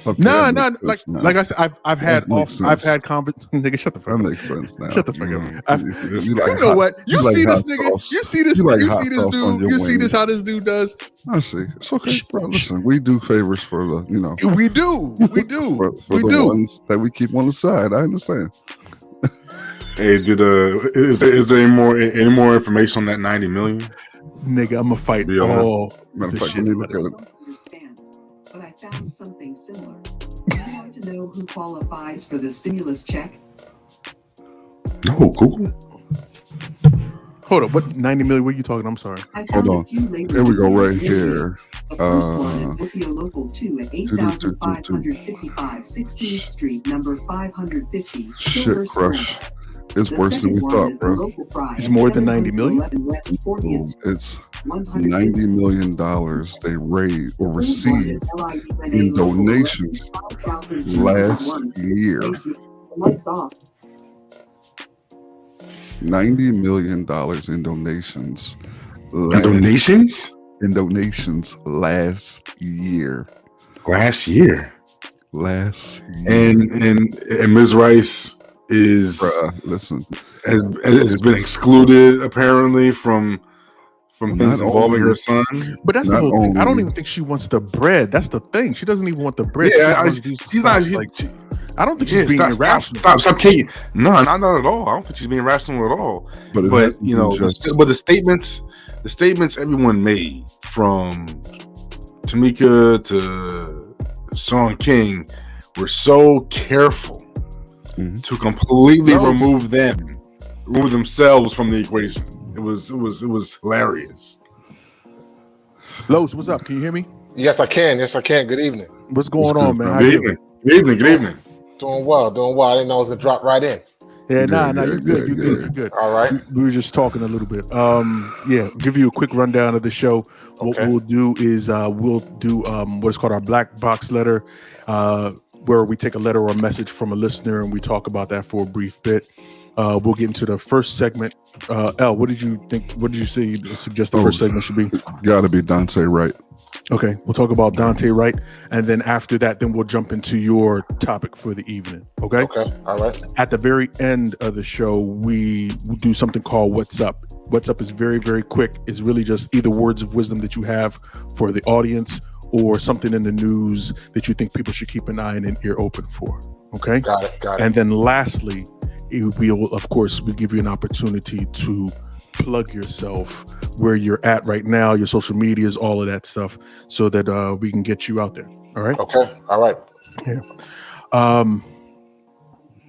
Okay, No, like I said, I've had nigga, shut the fuck up. That makes sense now. Shut the fuck up. You know what? You see this nigga? Sauce. You see this? You see this dude? You see this? How this dude does? I see. It's okay, bro. Listen, we do favors for the, We do. for the ones that we keep on the side. I understand. Hey, is there any more information on that 90 million? Nigga, I'm gonna fight all. Matter of fact, let me look at it. But I found something similar. You want to know who qualifies for the stimulus check? No, Google. Hold up, what 90 million? What are you talking? I'm sorry. Hold on. Here we go, right here. The first one is Zithia Local 2 at 8,555 16th Street, number 550. Shit, Crush. It's worse than we thought, bro. It's more than 90 million? It's $90 million they raised or received in donations last year. $90 million in donations. In donations last year. And Ms. Rice listen, has been excluded apparently from things involving her son. But that's the whole thing. I don't even think she wants the bread. That's the thing. She doesn't even want the bread. Yeah, she's not. I don't think she's being irrational. Stop, Kate. No, not at all. I don't think she's being irrational at all. But the statements everyone made, from Tamika to Sean King, were so careful to completely remove themselves from the equation. It was hilarious. Los, what's up? Can you hear me? Yes, I can. Good evening. What's going on, man? Good evening. Doing well. I didn't know I was gonna drop right in. Yeah, you're good. All right. We were just talking a little bit. Give you a quick rundown of the show. What we'll do is we'll do what is called our black box letter, where we take a letter or a message from a listener and we talk about that for a brief bit. We'll get into the first segment. L, what did you think? What did you say you suggest the first segment should be? Gotta be Duante Wright. Okay, we'll talk about Duante Wright, and then after that, then we'll jump into your topic for the evening. Okay, all right. At the very end of the show, we do something called What's Up. What's Up is very, very quick. It's really just either words of wisdom that you have for the audience or something in the news that you think people should keep an eye and an ear open for. Okay? Got it. And then lastly, we give you an opportunity to plug yourself where you're at right now, your social medias, all of that stuff, so that we can get you out there. All right? Okay. All right.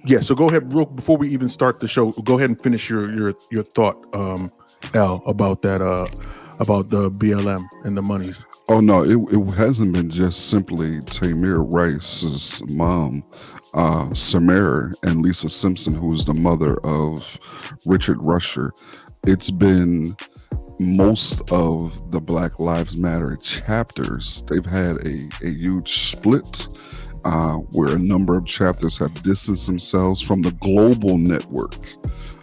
Yeah. So go ahead, before we even start the show, go ahead and finish your thought, Al, about that, about the BLM and the monies. Oh no, it hasn't been just simply Tamir Rice's mom, Samara, and Lisa Simpson, who's the mother of Richard Rusher. It's been most of the Black Lives Matter chapters. They've had a huge split where a number of chapters have distanced themselves from the global network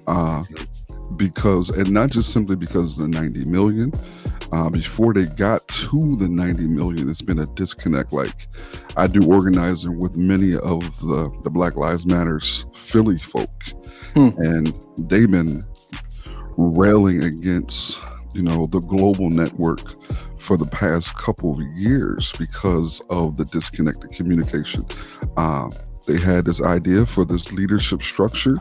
and not just simply because of the 90 million. Before they got to the 90 million, it's been a disconnect. Like, I do organizing with many of the Black Lives Matters Philly folk, and they've been railing against the global network for the past couple of years because of the disconnected communication. They had this idea for this leadership structure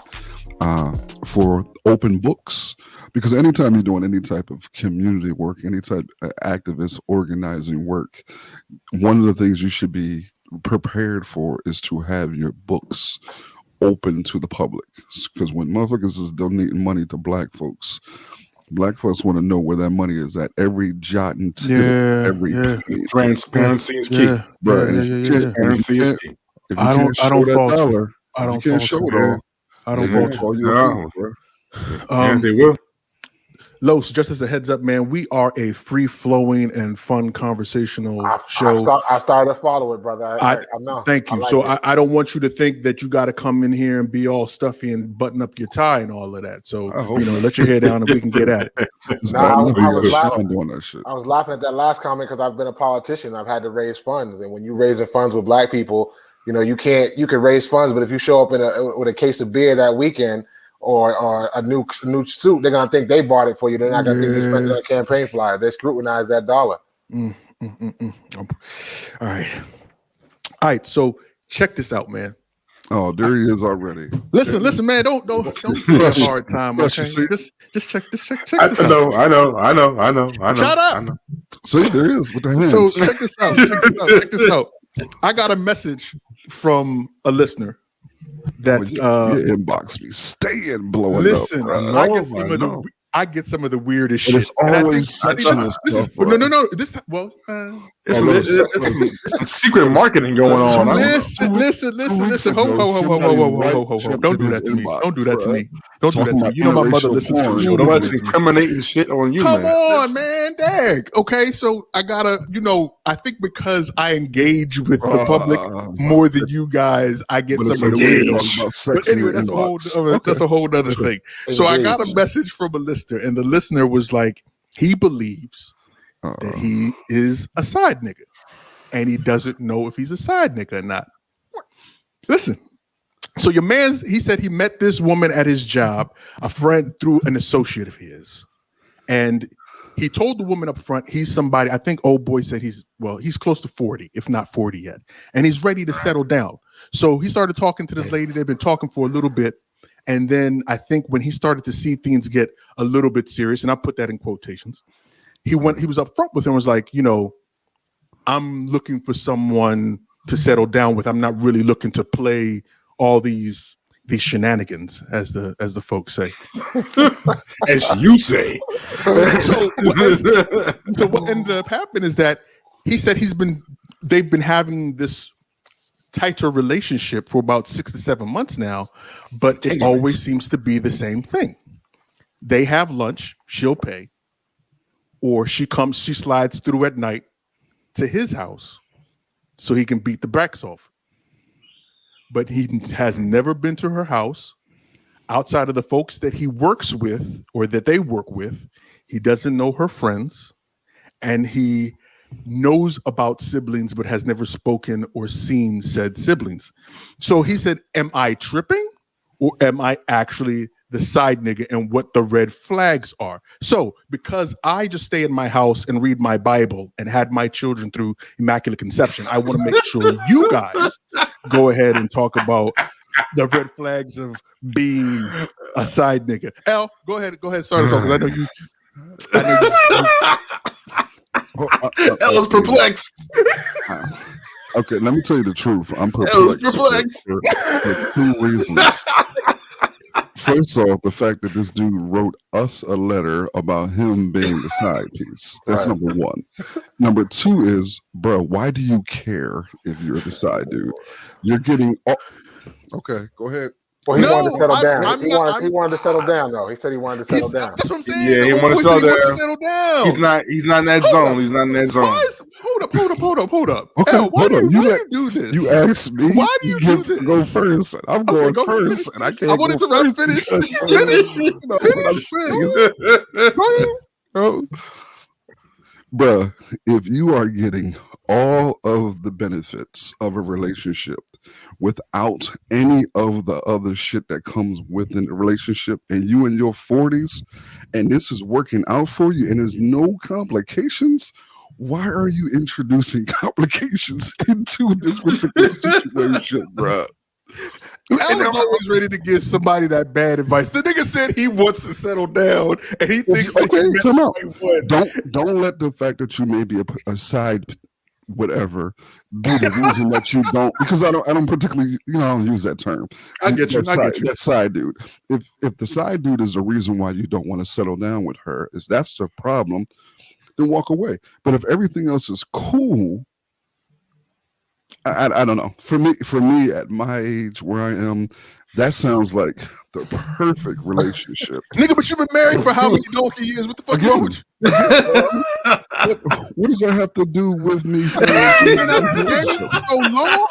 for open books, because anytime you're doing any type of community work, any type of activist organizing work, one of the things you should be prepared for is to have your books open to the public. Because when motherfuckers is donating money to black folks want to know where that money is at. Every jot and tittle, every penny. Transparency is key. Transparency is key. If you can't show that dollar, I don't fault you. They will. Los, just as a heads up, man, we are a free-flowing and fun conversational show. I started to follow it, brother. I know. Thank you. I don't want you to think that you got to come in here and be all stuffy and button up your tie and all of that. So, let your hair down and we can get at it. I was laughing at that last comment because I've been a politician. I've had to raise funds. And when you're raising funds with black people, you can raise funds, but if you show up with a case of beer that weekend or a new suit, they're gonna think they bought it for you. They're not gonna think they spent it on campaign flyers. They scrutinize that dollar. All right. So check this out, man. Oh, there he is already. Listen, man. Don't give a hard time. Okay? Just check this out. I know. Shut up. I know. See, there he is with the hands. So check this out. I got a message from a listener that inbox me, staying blowing listen, up. Listen, I get some of the weirdest shit. It's always sexual stuff. No. It's some secret marketing going on. Listen. Ho. Don't do that to me. Don't do that to me. You know my mother listens to the show. Don't incriminating shit on you, Come on, man. Dag. Okay, so I gotta, I think because I engage with the public more than you guys, I get some of the weird. But anyway, that's a whole other thing. So I got a message from a listener, and the listener was like, he believes that he is a side nigga, and he doesn't know if he's a side nigga or not. Listen, so your man's, he said he met this woman at his job, a friend through an associate of his, and he told the woman up front he's somebody, I think old boy said he's close to 40, if not 40 yet, and he's ready to settle down. So he started talking to this lady. They've been talking for a little bit, and then I think when he started to see things get a little bit serious, and I put that in quotations, he was up front with him, was like, I'm looking for someone to settle down with. I'm not really looking to play all these shenanigans, as the folks say. As you say. So what ended up happening is that he said they've been having this tighter relationship for about 6 to 7 months now, but it always seems to be the same thing. They have lunch, she'll pay, or she slides through at night to his house so he can beat the brakes off. But he has never been to her house outside of the folks that he works with or that they work with. He doesn't know her friends, and he knows about siblings but has never spoken or seen said siblings. So he said, am I tripping, or am I actually the side nigga, and what the red flags are? So because I just stay in my house and read my Bible and had my children through Immaculate Conception, I want to make sure you guys go ahead and talk about the red flags of being a side nigga. Al, go ahead, start us off, because I know you. Al is perplexed. Okay, let me tell you the truth. I'm perplexed for 2 reasons. First off, the fact that this dude wrote us a letter about him being the side piece. That's right. Number one. Number two is, bro, why do you care if you're the side dude? You're getting... Okay, go ahead. Well, he wanted to settle down. He wanted to settle down, though. He said he wanted to settle down. That's what I'm saying. Yeah, he wanted to settle down. He's not in that zone. He's not in that zone. Hold up. Okay, why do you do this? You asked me. Why do you do this? Go first. I'm going first, and I can't. I wanted to finish. Bruh, if you are getting all of the benefits of a relationship without any of the other shit that comes within the relationship, and you in your 40s, and this is working out for you, and there's no complications, why are you introducing complications into this particular situation, bruh? I was always ready to give somebody that bad advice. The nigga said he wants to settle down, and he thinks time out. Don't let the fact that you may be a side whatever be the reason that you don't, because I don't particularly, I don't use that term. I get you. That side dude. If the side dude is the reason why you don't want to settle down with her, is that's the problem, then walk away. But if everything else is cool, I don't know. For me, at my age, where I am, that sounds like the perfect relationship. Nigga, but you've been married for how many donkey years? What the fuck wrong with you? What does that have to do with me saying you've been out the game so long?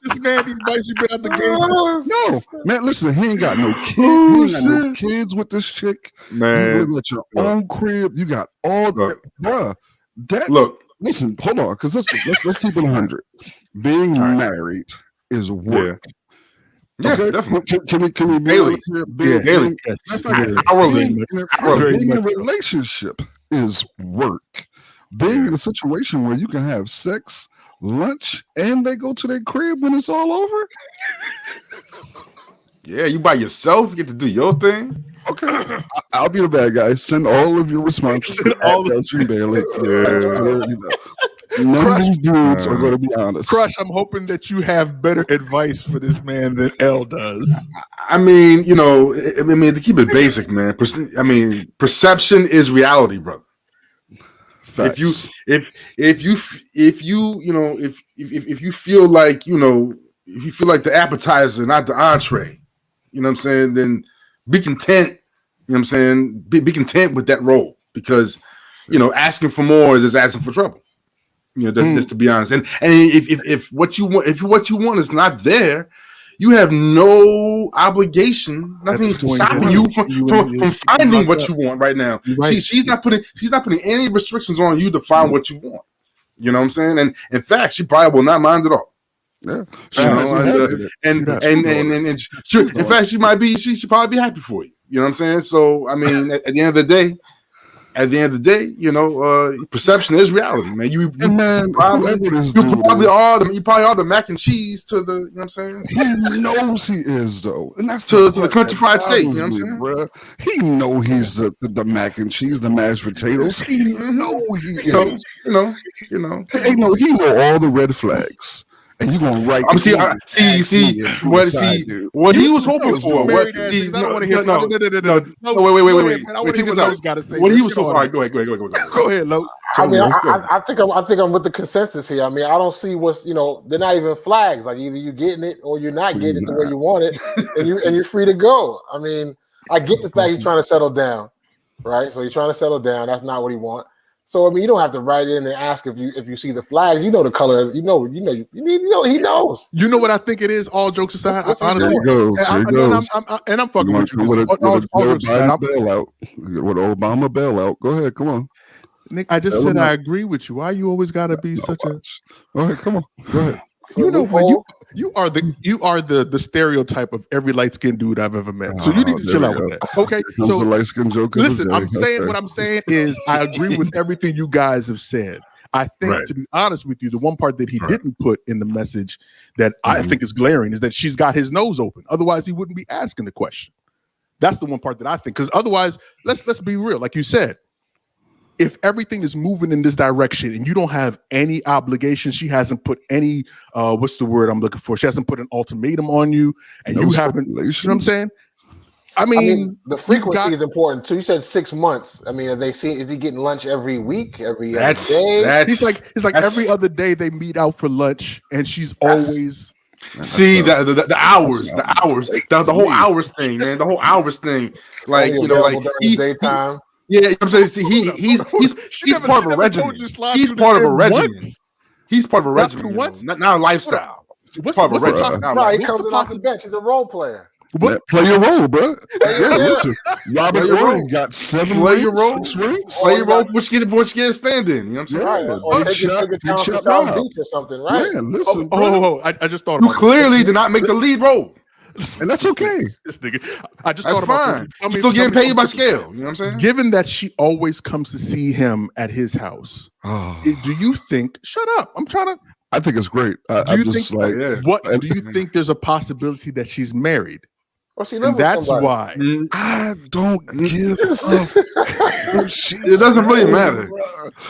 This man advice you've been out the game. No, man, listen, he ain't got no kids. He ain't got no kids with this chick. Man, you live at your own crib. You got all that, bruh. That's listen, hold on, because let's keep it 100. Being married is work. Yeah, okay, definitely. Can we be honest here? Being in a relationship is work. Being in a situation where you can have sex, lunch, and they go to their crib when it's all over. Yeah, you by yourself, you get to do your thing. Okay, I'll be the bad guy. Send all of your responses to Elgin Bailey. None of these dudes are going to be honest. Crush, I'm hoping that you have better advice for this man than L does. I mean, to keep it basic, man. Perception is reality, brother. Facts. If you feel like if you feel like the appetizer, not the entree, you know what I'm saying, then be content. You know what I'm saying? Be content with that role, because asking for more is just asking for trouble. Just to be honest. And if what you want is not there, you have no obligation, nothing stopping you from finding what you want right now. Right. She's not putting any restrictions on you to find what you want. You know what I'm saying? And in fact, she probably will not mind at all. Yeah. In fact, she probably be happy for you. You know what I'm saying? So I mean, at the end of the day, perception is reality, man. You probably are the mac and cheese to the, you know what I'm saying? He knows he is, though. And that's to the country fried steak, you know what I'm saying? Bro. He know he's the mac and cheese, the mashed potatoes. He know he is. He know all the red flags. And you gonna write? See what he was hoping for. Wait. What he was hoping for. Go ahead, Lo. I mean, I think I'm with the consensus here. I mean, I don't see what's they're not even flags. Like either you're getting it or you're not getting it the way you want it, and you're free to go. I mean, I get the fact he's trying to settle down, right? So he's trying to settle down. That's not what he wants. So I mean, you don't have to write in and ask if you see the flags. You know the color. He knows. You know what I think it is. All jokes aside, honestly, here goes. And I'm fucking with you. With Obama bailout. Go ahead, come on. Nick, I just said I agree with you. Why you always gotta be such a? All right, come on. Go ahead. You are the stereotype of every light skinned dude I've ever met. So you need to chill out with that. Okay. So the light skinned joke. Listen, what I'm saying is I agree with everything you guys have said. I think, to be honest with you, the one part that he didn't put in the message that I think is glaring is that she's got his nose open. Otherwise, he wouldn't be asking the question. That's the one part that I think, because otherwise, let's be real. Like you said, if everything is moving in this direction and you don't have any obligations, she hasn't put any, what's the word I'm looking for? She hasn't put an ultimatum on you, and you haven't, you know what I'm saying? I mean the frequency is important too. You said 6 months. I mean, is he getting lunch every week, every day? It's like every other day they meet out for lunch, and she's always. See the hours, the whole hours thing, man. The whole hours thing, like daytime. Yeah, I'm saying, see, he's part of a regimen. He's part of a regimen. He's part of a regimen. Not a lifestyle. What's part of a regimen. Right, he comes off the bench. He's a role player. Play your role, bro. Listen, Robert Ory got 7 rings, 6 rings. Play your role before you get a stand in. You know what I'm saying? Right. Or take your talent to South Beach or something, right? Yeah, listen, I just thought you clearly did not make the lead role. And that's okay. This nigga, I just that's thought about fine. You're still getting paid by scale. You know what I'm saying? Given that she always comes to see him at his house, do you think? Shut up! I'm trying to. I think it's great. Do you think there's a possibility that she's married? Well, she and that's why I don't give a it doesn't really matter.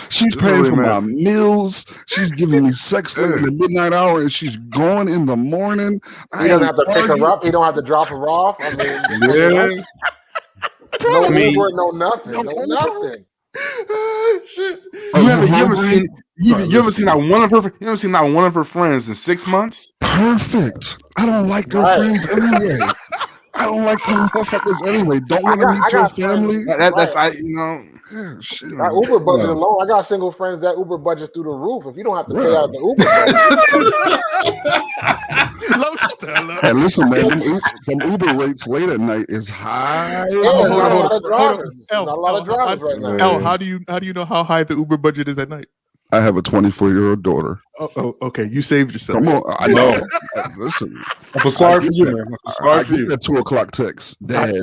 She's paying for my meals. She's giving me sex late in the midnight hour, and she's gone in the morning. He doesn't have to pick her up. He don't have to drop her off. I mean, no Uber, no nothing, no nothing. Shit. You ever seen not one of her? You ever seen not one of her friends in 6 months? Perfect. I don't like her friends anyway. I don't like them motherfuckers anyway. Don't want to meet your family. That's That Uber budget alone, I got single friends that Uber budget through the roof. If you don't have to pay out the Uber budget. And listen, man, them Uber rates late at night is high. Not a lot of drivers right now. L, how do you know how high the Uber budget is at night? I have a 24-year-old daughter. Oh, okay. You saved yourself. Come on, I know. Listen, I feel sorry for you, man. I get that 2:00 text, Dad.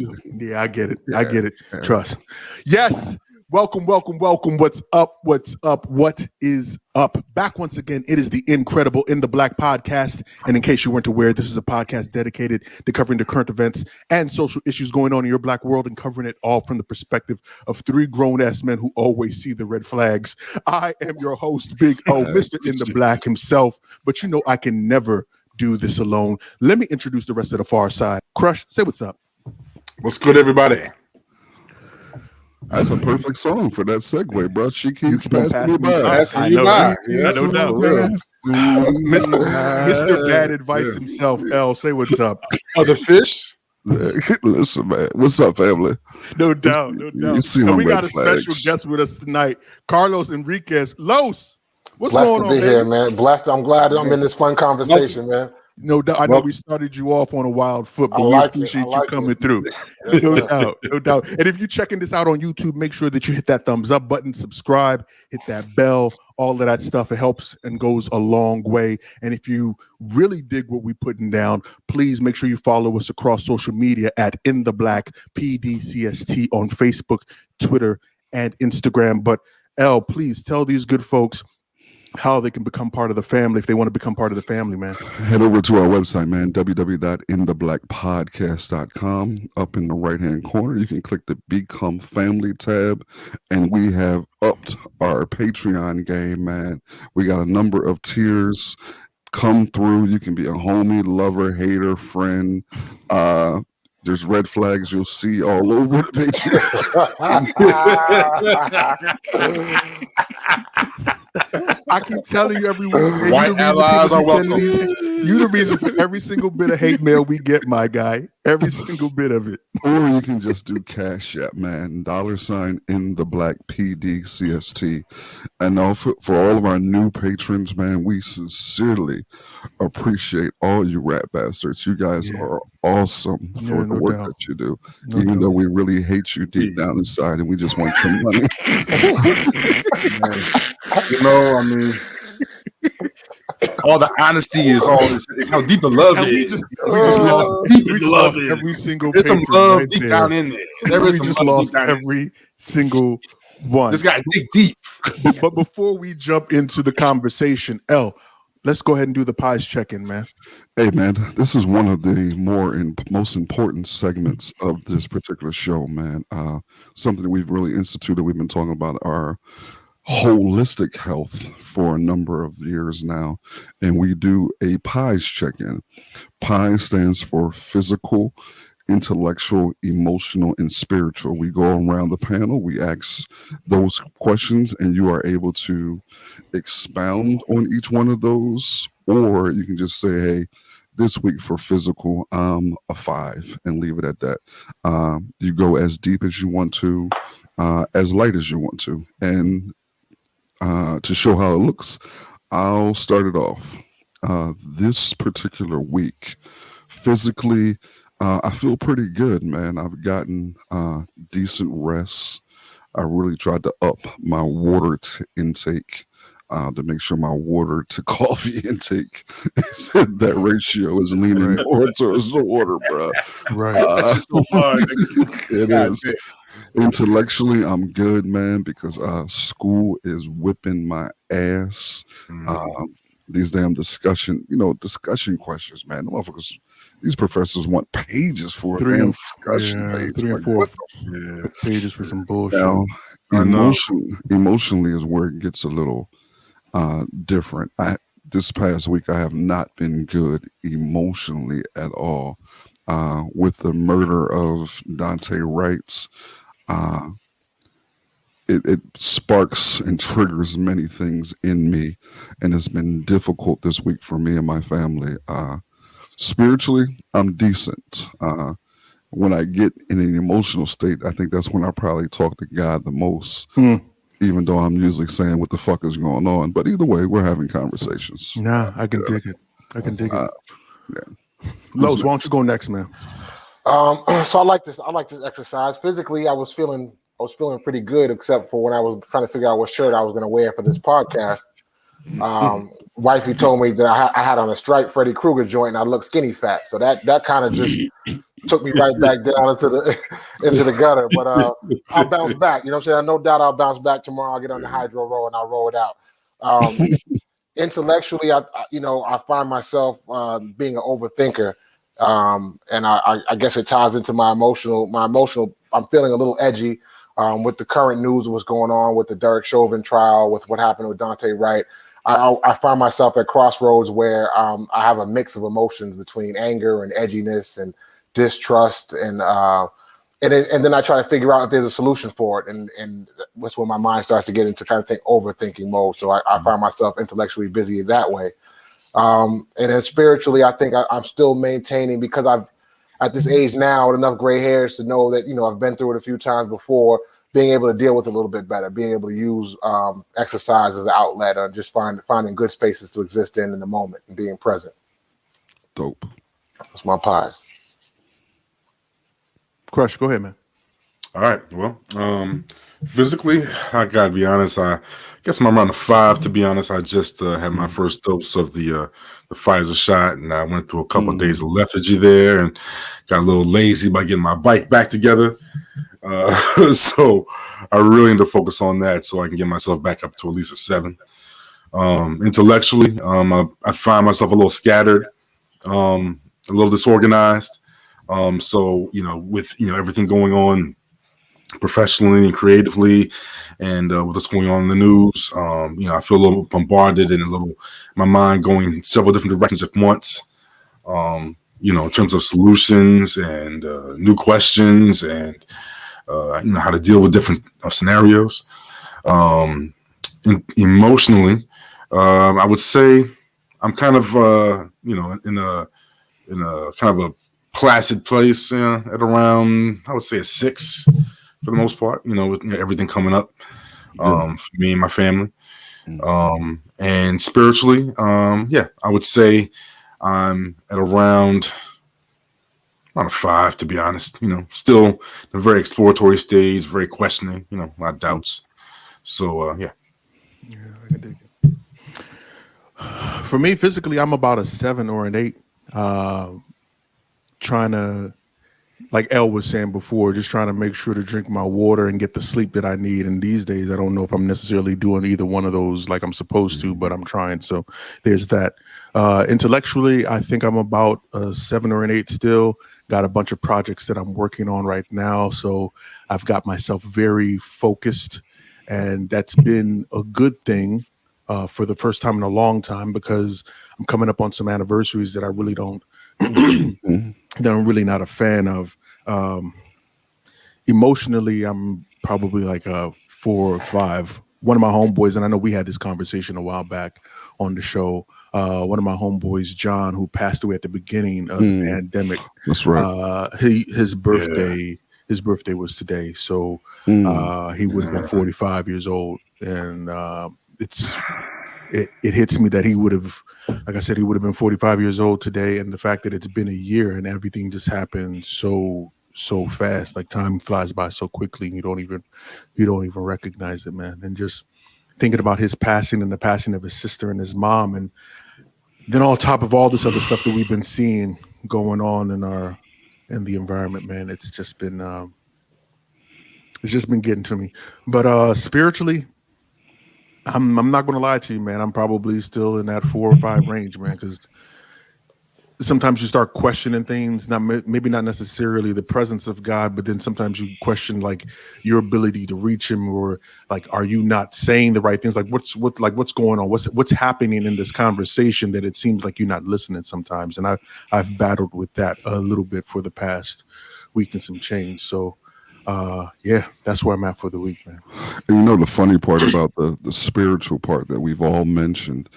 I get it. I get it. Trust. Yes. Welcome. What's up? What is up? Back once again. It is the incredible In the Black podcast. And in case you weren't aware, this is a podcast dedicated to covering the current events and social issues going on in your Black world and covering it all from the perspective of three grown-ass men who always see the red flags. I am your host, Big O, Mr. In the Black himself. But you know I can never do this alone. Let me introduce the rest of the far side. Crush, say what's up. What's good, everybody? That's a perfect song for that segue, bro. She keeps passing me by. Passing you by. Yeah, no doubt. Mr. Bad Advice himself, L, say what's up. Oh, the fish? Listen, man. What's up, family? No doubt. You see we got a special guest with us tonight, Carlos Henriquez. Los, what's blessed going on, to be here, man. Blessed. I'm glad I'm in this fun conversation, man. No doubt. I know we started you off on a wild foot, but we appreciate you coming through. No doubt. And if you're checking this out on YouTube, make sure that you hit that thumbs up button, subscribe, hit that bell, all of that stuff. It helps and goes a long way. And if you really dig what we're putting down, please make sure you follow us across social media at In the Black PDCST on Facebook, Twitter, and Instagram. But L, please tell these good folks how they can become part of the family if they want to become part of the family, man. Head over to our website, man, www.intheblackpodcast.com. Up in the right-hand corner, you can click the Become Family tab, and we have upped our Patreon game, man. We got a number of tiers come through. You can be a homie, lover, hater, friend. There's red flags you'll see all over the Patreon. I keep telling you, everyone, white allies are welcome. You the reason for every single bit of hate mail we get, my guy. Every single bit of it. Or you can just do Cash App, man. $ In the Black PDCST. And for all of our new patrons, man, we sincerely appreciate all you rat bastards. You guys are awesome for the work that you do. Even though we really hate you deep down inside and we just want your money. You know, I mean, all the honesty is how deep the love is. We just lost every single. There's some love deep down in there. There is some just lost every single one. This guy dig deep. But before we jump into the conversation, L, let's go ahead and do the pies check-in, man. Hey, man, this is one of the most important segments of this particular show, man. Something that we've really instituted. We've been talking about our holistic health for a number of years now, and we do a PIES check-in. PIES stands for physical, intellectual, emotional, and spiritual. We go around the panel, we ask those questions, and you are able to expound on each one of those, or you can just say, hey, this week for physical, I'm a 5, and leave it at that. You go as deep as you want to, as light as you want to, and to show how it looks, I'll start it off. This particular week, physically, I feel pretty good, man. I've gotten decent rest. I really tried to up my water intake to make sure my water to coffee intake, that ratio is leaning more towards the water, bro. Right. It is. Intellectually, I'm good, man, because school is whipping my ass. These damn discussion questions, man. The motherfuckers, these professors want pages for a damn discussion page. 3 and 4 pages for some bullshit. Now, emotionally is where it gets a little different. This past week, I have not been good emotionally at all. With the murder of Duante Wright, it sparks and triggers many things in me, and it's been difficult this week for me and my family. Spiritually, I'm decent. When I get in an emotional state, I think that's when I probably talk to God the most, even though I'm usually saying what the fuck is going on. But either way, we're having conversations. Nah, I can dig it. I can dig it. Yeah. Los, why don't you go next, man? So I like this exercise. Physically, I was feeling pretty good, except for when I was trying to figure out what shirt I was going to wear for this podcast. Wifey told me that I had on a striped Freddy Krueger joint and I looked skinny fat. So that kind of just took me right back down into the gutter. But I'll bounce back. You know what I'm saying? No doubt I'll bounce back tomorrow. I'll get on the hydro roll and I'll roll it out. Intellectually, I find myself being an overthinker. And I guess it ties into my emotional. I'm feeling a little edgy with the current news of what's going on with the Derek Chauvin trial, with what happened with Duante Wright. I find myself at crossroads where I have a mix of emotions between anger and edginess and distrust, and then I try to figure out if there's a solution for it, and that's when my mind starts to get into kind of overthinking mode. So I find myself intellectually busy that way. And then spiritually, I think I'm still maintaining, because I've at this age now with enough gray hairs to know that, I've been through it a few times before, being able to deal with it a little bit better, being able to use exercise as an outlet, and just finding good spaces to exist in the moment and being present. Dope. That's my pies. Crush, go ahead, man. All right. Well, physically, I gotta be honest. I guess I'm around the 5. To be honest, I just had my first dose of the Pfizer shot, and I went through a couple of days of lethargy there, and got a little lazy by getting my bike back together. So I really need to focus on that so I can get myself back up to at least a 7. Intellectually, I find myself a little scattered, a little disorganized. So with everything going on professionally and creatively, and with what's going on in the news, I feel a little bombarded and my mind going several different directions at once. In terms of solutions and new questions and how to deal with different scenarios. Emotionally, I would say I'm kind of in a kind of a placid place at around, I would say, a 6 for the most part. With everything coming up for me and my family. And spiritually, I would say I'm at around a 5, to be honest. Still in a very exploratory stage, very questioning. My doubts. So yeah, I can dig it. For me, physically, I'm about a 7 or an 8. Trying to, like El was saying before, just trying to make sure to drink my water and get the sleep that I need. And these days, I don't know if I'm necessarily doing either one of those like I'm supposed to, but I'm trying. So there's that. Intellectually, I think I'm about a 7 or an 8 still. Got a bunch of projects that I'm working on right now. So I've got myself very focused, and that's been a good thing for the first time in a long time, because I'm coming up on some anniversaries that I really don't, that I'm really not a fan of. Emotionally, I'm probably like a 4 or 5. One of my homeboys, and I know we had this conversation a while back on the show, one of my homeboys, John, who passed away at the beginning of the pandemic. That's right. His birthday was today, so he would have been 45 years old, and it hits me that he would have, like I said, he would have been 45 years old today, and the fact that it's been a year and everything just happened so fast. Like, time flies by so quickly, and you don't even recognize it, man. And just thinking about his passing and the passing of his sister and his mom, and then on top of all this other stuff that we've been seeing going on in the environment, man, it's just been getting to me. But spiritually, I'm not going to lie to you, man. I'm probably still in that 4 or 5 range, man, because sometimes you start questioning things, maybe not necessarily the presence of God, but then sometimes you question like your ability to reach him, or like, are you not saying the right things? Like what's going on? What's happening in this conversation that it seems like you're not listening sometimes? And I've battled with that a little bit for the past week and some change. So Yeah, that's where I'm at for the week, man. And you know, the funny part about the spiritual part that we've all mentioned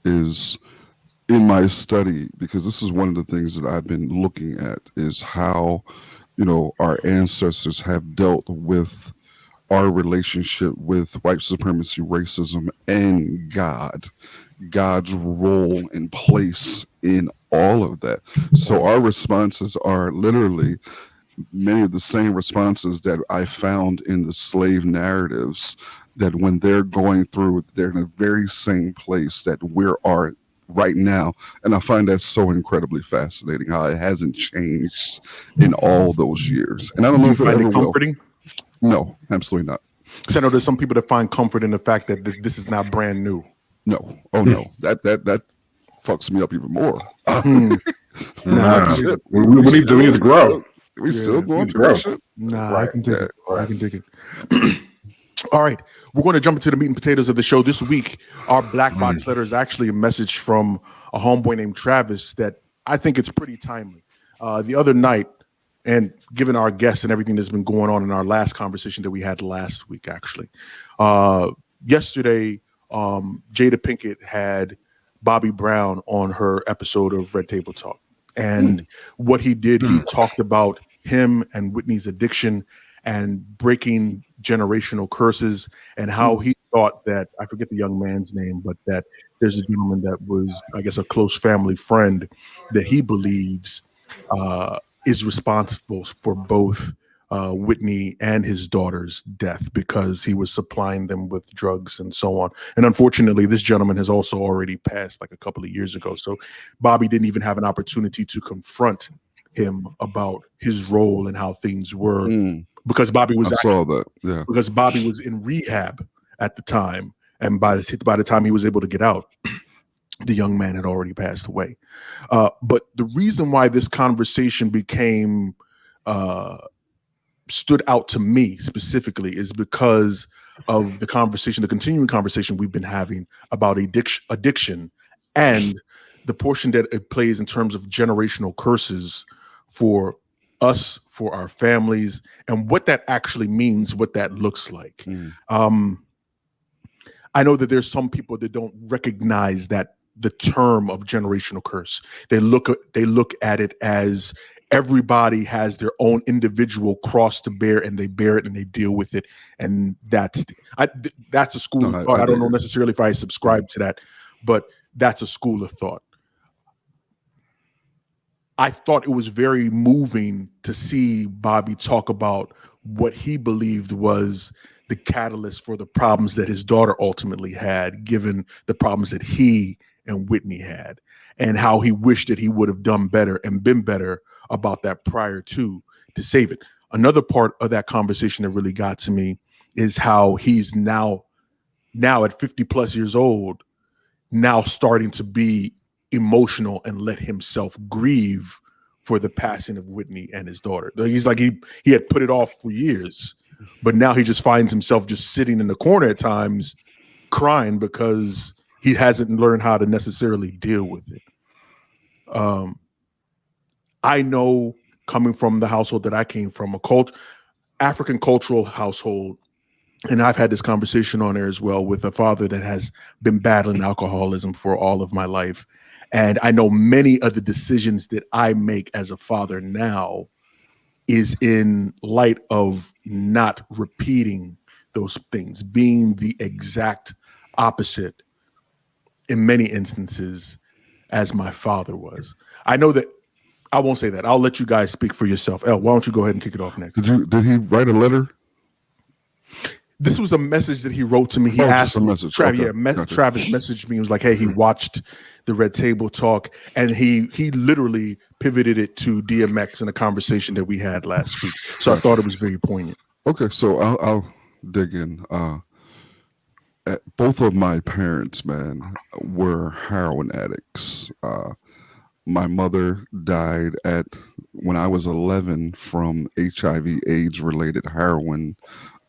is in my study, because this is one of the things that I've been looking at, is how, you know, our ancestors have dealt with our relationship with white supremacy, racism, and God's role and place in all of that. So our responses are literally many of the same responses that I found in the slave narratives, that when they're going through, they're in the very same place that we are right now. And I find that so incredibly fascinating, how it hasn't changed in all those years. And I don't know if it ever will. Comforting? No, absolutely not. Because I know there's some people that find comfort in the fact that this is not brand new. No. Oh no. That fucks me up even more. We need to grow. We still going through that shit? Nah, right. I can take it. Right. I can take it. All right. We're going to jump into the meat and potatoes of the show. This week, our black box letter is actually a message from a homeboy named Travis that I think it's pretty timely. The other night, and given our guests and everything that's been going on in our last conversation that we had last week, actually. Yesterday, Jada Pinkett had Bobby Brown on her episode of Red Table Talk. And what he did, he talked about him and Whitney's addiction and breaking generational curses, and how he thought that, I forget the young man's name, but that there's a gentleman that was, I guess, a close family friend that he believes is responsible for both Whitney and his daughter's death, because he was supplying them with drugs and so on. And unfortunately, this gentleman has also already passed like a couple of years ago. So Bobby didn't even have an opportunity to confront him about his role and how things were, because Bobby was because Bobby was in rehab at the time, and by the time he was able to get out, the young man had already passed away. But the reason why this conversation became stood out to me specifically is because of the continuing conversation we've been having about addiction and the portion that it plays in terms of generational curses for us, for our families, and what that actually means, what that looks like. I know that there's some people that don't recognize that the term of generational curse. They look at it as everybody has their own individual cross to bear, and they bear it and they deal with it. And that's a school of thought. I don't know necessarily if I subscribe to that, but that's a school of thought. I thought it was very moving to see Bobby talk about what he believed was the catalyst for the problems that his daughter ultimately had, given the problems that he and Whitney had, and how he wished that he would have done better and been better about that prior to save it. Another part of that conversation that really got to me is how he's now at 50 plus years old, now starting to be emotional and let himself grieve for the passing of Whitney and his daughter. He's like, he had put it off for years, but now he just finds himself just sitting in the corner at times crying because he hasn't learned how to necessarily deal with it. I know, coming from the household that I came from, African cultural household, and I've had this conversation on there as well with a father that has been battling alcoholism for all of my life. And I know many of the decisions that I make as a father now is in light of not repeating those things, being the exact opposite in many instances as my father was. I know that I won't say that. I'll let you guys speak for yourself. El, why don't you go ahead and kick it off next? Did he write a letter? This was a message that he wrote to me. He asked me, Travis messaged me. He was like, hey, he watched the Red Table Talk, and he literally pivoted it to DMX in a conversation that we had last week. So I thought it was very poignant. Okay, so I'll dig in. Both of my parents, man, were heroin addicts. My mother died when I was 11 from HIV/AIDS related heroin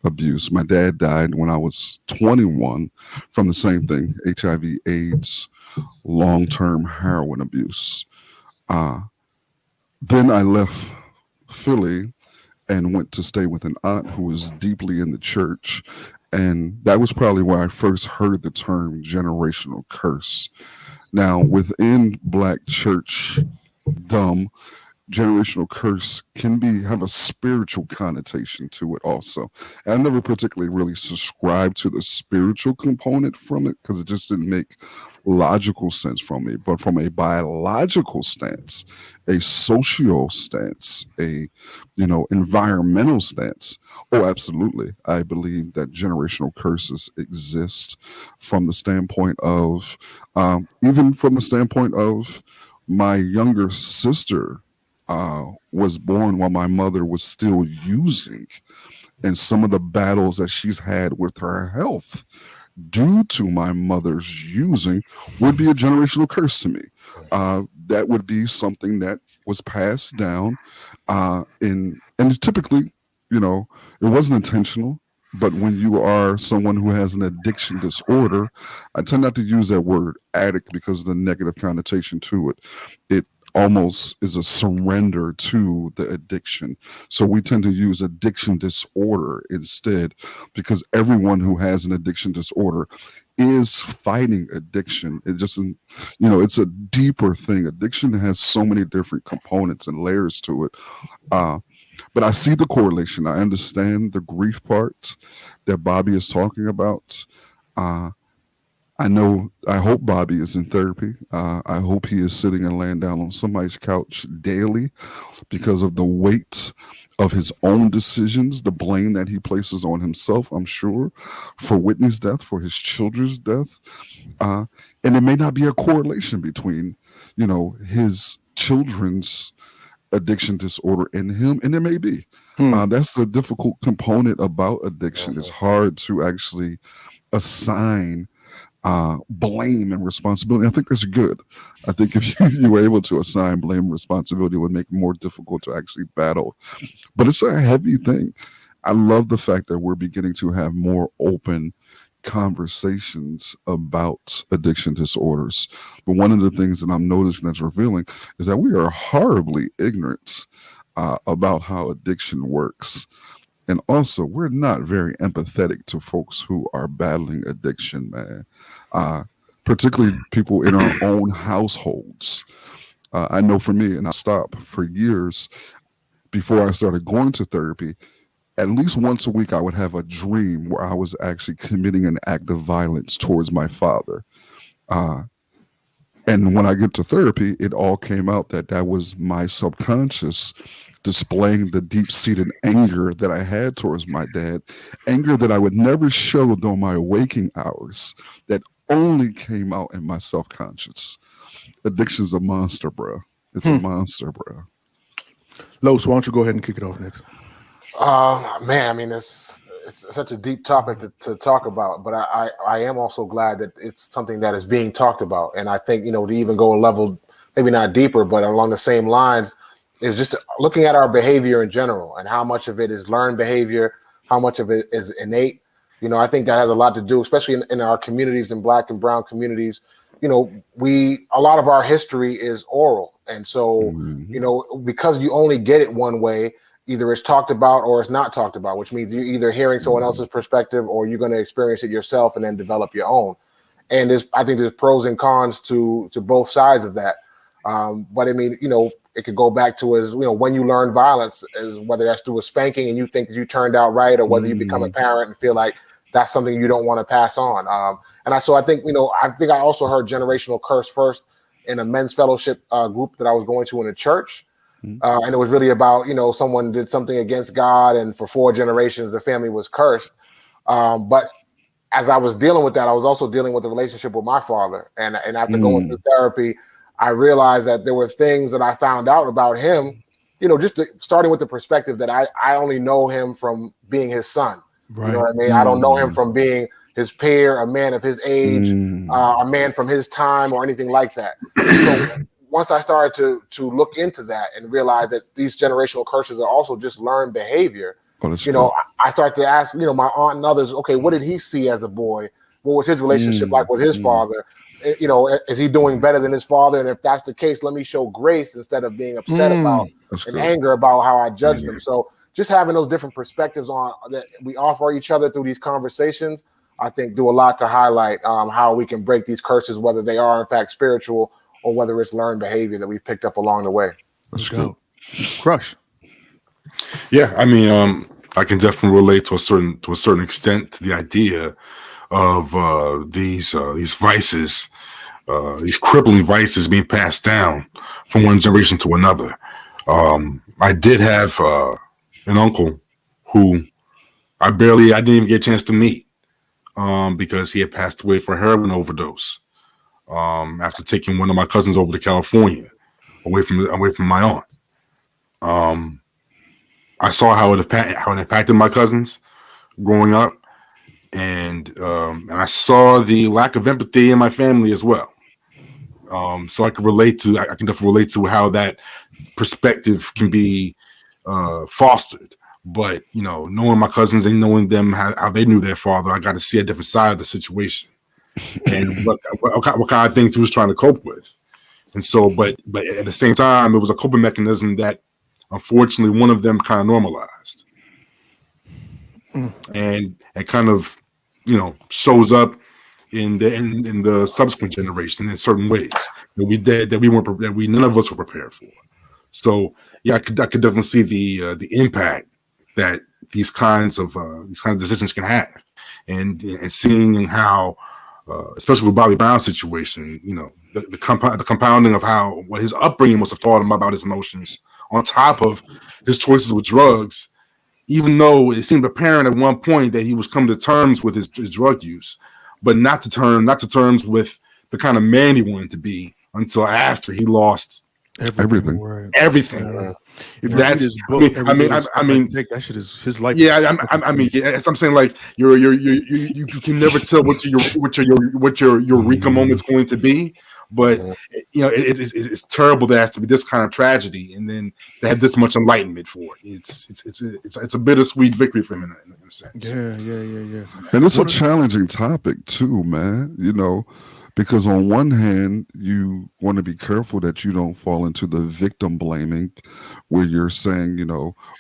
abuse. My dad died when I was 21 from the same thing, HIV/AIDS, long-term heroin abuse. Then I left Philly and went to stay with an aunt who was deeply in the church. And that was probably where I first heard the term generational curse. Now, within Black church generational curse can have a spiritual connotation to it also. And I never particularly really subscribed to the spiritual component from it because it just didn't make logical sense from me. But from a biological stance, a social stance, a environmental stance, oh, absolutely. I believe that generational curses exist from the standpoint of, even from the standpoint of my younger sister was born while my mother was still using, and some of the battles that she's had with her health due to my mother's using would be a generational curse to me. That would be something that was passed down, and typically, it wasn't intentional. But when you are someone who has an addiction disorder, I tend not to use that word addict because of the negative connotation to it. It almost is a surrender to the addiction. So we tend to use addiction disorder instead, because everyone who has an addiction disorder is fighting addiction. It just, it's a deeper thing. Addiction has so many different components and layers to it. But I see the correlation. I understand the grief part that Bobby is talking about. I hope Bobby is in therapy. I hope he is sitting and laying down on somebody's couch daily because of the weight of his own decisions, the blame that he places on himself, I'm sure, for Whitney's death, for his children's death. And it may not be a correlation between, his children's addiction disorder and him, and it may be. That's the difficult component about addiction. It's hard to actually assign blame and responsibility. I think that's good. I think if you were able to assign blame and responsibility, it would make it more difficult to actually battle. But it's a heavy thing. I love the fact that we're beginning to have more open conversations about addiction disorders. But one of the things that I'm noticing that's revealing is that we are horribly ignorant about how addiction works. And also, we're not very empathetic to folks who are battling addiction, man. Particularly people in our own households. I know for me, and I stopped for years before I started going to therapy, at least once a week I would have a dream where I was actually committing an act of violence towards my father. And when I get to therapy, it all came out that was my subconscious displaying the deep-seated anger that I had towards my dad, anger that I would never show during my waking hours, that only came out in my self-conscious. Addiction's a monster, bro. It's a monster, bro. Los, why don't you go ahead and kick it off next? Man, I mean, it's such a deep topic to talk about, but I am also glad that it's something that is being talked about. And I think, to even go a level, maybe not deeper, but along the same lines, is just looking at our behavior in general and how much of it is learned behavior, how much of it is innate. I think that has a lot to do, especially in our communities, in Black and brown communities. A lot of our history is oral. And so, because you only get it one way, either it's talked about or it's not talked about, which means you're either hearing someone else's perspective or you're going to experience it yourself and then develop your own. And I think there's pros and cons to both sides of that. But I mean, it could go back to when you learn violence, is whether that's through a spanking and you think that you turned out right, or whether you become a parent and feel like that's something you don't want to pass on. I think I also heard generational curse first in a men's fellowship group that I was going to in a church. And it was really about, someone did something against God, and for 4 generations, the family was cursed. But as I was dealing with that, I was also dealing with the relationship with my father. And after going through therapy, I realized that there were things that I found out about him, starting with the perspective that I only know him from being his son. Right. You know what I mean? I don't know him from being his peer, a man of his age, a man from his time, or anything like that. So once I started to look into that and realize that these generational curses are also just learned behavior, I started to ask, my aunt and others, okay, what did he see as a boy? What was his relationship like with his father? Is he doing better than his father? And if that's the case, let me show grace instead of being upset about and anger about how I judged him. So just having those different perspectives on that we offer each other through these conversations, I think do a lot to highlight how we can break these curses, whether they are in fact spiritual or whether it's learned behavior that we've picked up along the way. Let's go. Crush. Yeah, I mean, I can definitely relate to a certain extent to the idea of these vices, these crippling vices being passed down from one generation to another. I did have an uncle who I didn't even get a chance to meet because he had passed away from a heroin overdose after taking one of my cousins over to California, away from my aunt. I saw how it impacted my cousins growing up, and I saw the lack of empathy in my family as well. So I can definitely relate to how that perspective can be fostered. But knowing my cousins and knowing them how they knew their father, I got to see a different side of the situation and what kind of things he was trying to cope with. And so, but at the same time, it was a coping mechanism that, unfortunately, one of them kind of normalized, and it kind of shows up in the subsequent generation in certain ways that none of us were prepared for. So yeah, I could definitely see the impact that these kinds of decisions can have, and seeing how, especially with Bobby Brown's situation, the compounding of what his upbringing must have taught him about his emotions, on top of his choices with drugs, even though it seemed apparent at one point that he was coming to terms with his drug use, but not to terms with the kind of man he wanted to be until after he lost everything. Everything. If you read his book, I mean, that shit is his life. Yeah, I mean, I'm saying, like, you can never tell what your eureka moment's going to be. But it's terrible there has to be this kind of tragedy, and then they had this much enlightenment for it. It's a bittersweet victory for him in a sense. Yeah. And it's a challenging topic too, man. Because on one hand, you want to be careful that you don't fall into the victim blaming, where you're saying,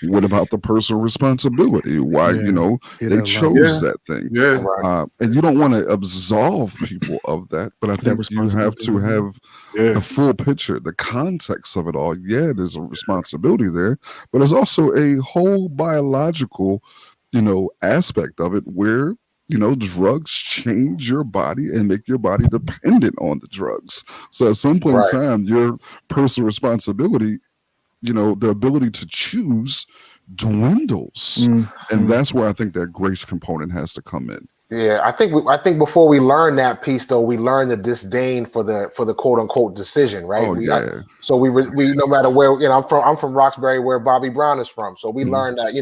what about the personal responsibility? Why, they chose that thing. Yeah. And you don't want to absolve people of that, but I think you have to have the full picture, the context of it all. Yeah, there's a responsibility there, but there's also a whole biological, aspect of it where drugs change your body and make your body dependent on the drugs. So at some point in time, your personal responsibility, the ability to choose dwindles. And that's where I think that grace component has to come in. Yeah, I think before we learn that piece, though, we learn the disdain for the quote unquote decision, right? So we no matter where, I'm from Roxbury, where Bobby Brown is from. So we learned that,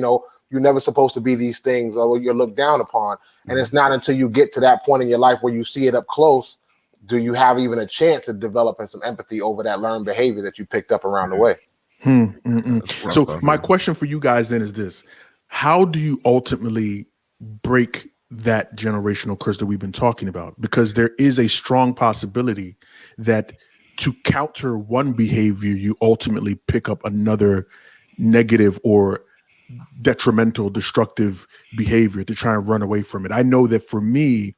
you're never supposed to be these things, although you're looked down upon. And it's not until you get to that point in your life where you see it up close, do you have even a chance of developing some empathy over that learned behavior that you picked up around the way. So my question for you guys then is this: how do you ultimately break that generational curse that we've been talking about? Because there is a strong possibility that to counter one behavior, you ultimately pick up another negative or detrimental, destructive behavior to try and run away from it. I know that for me,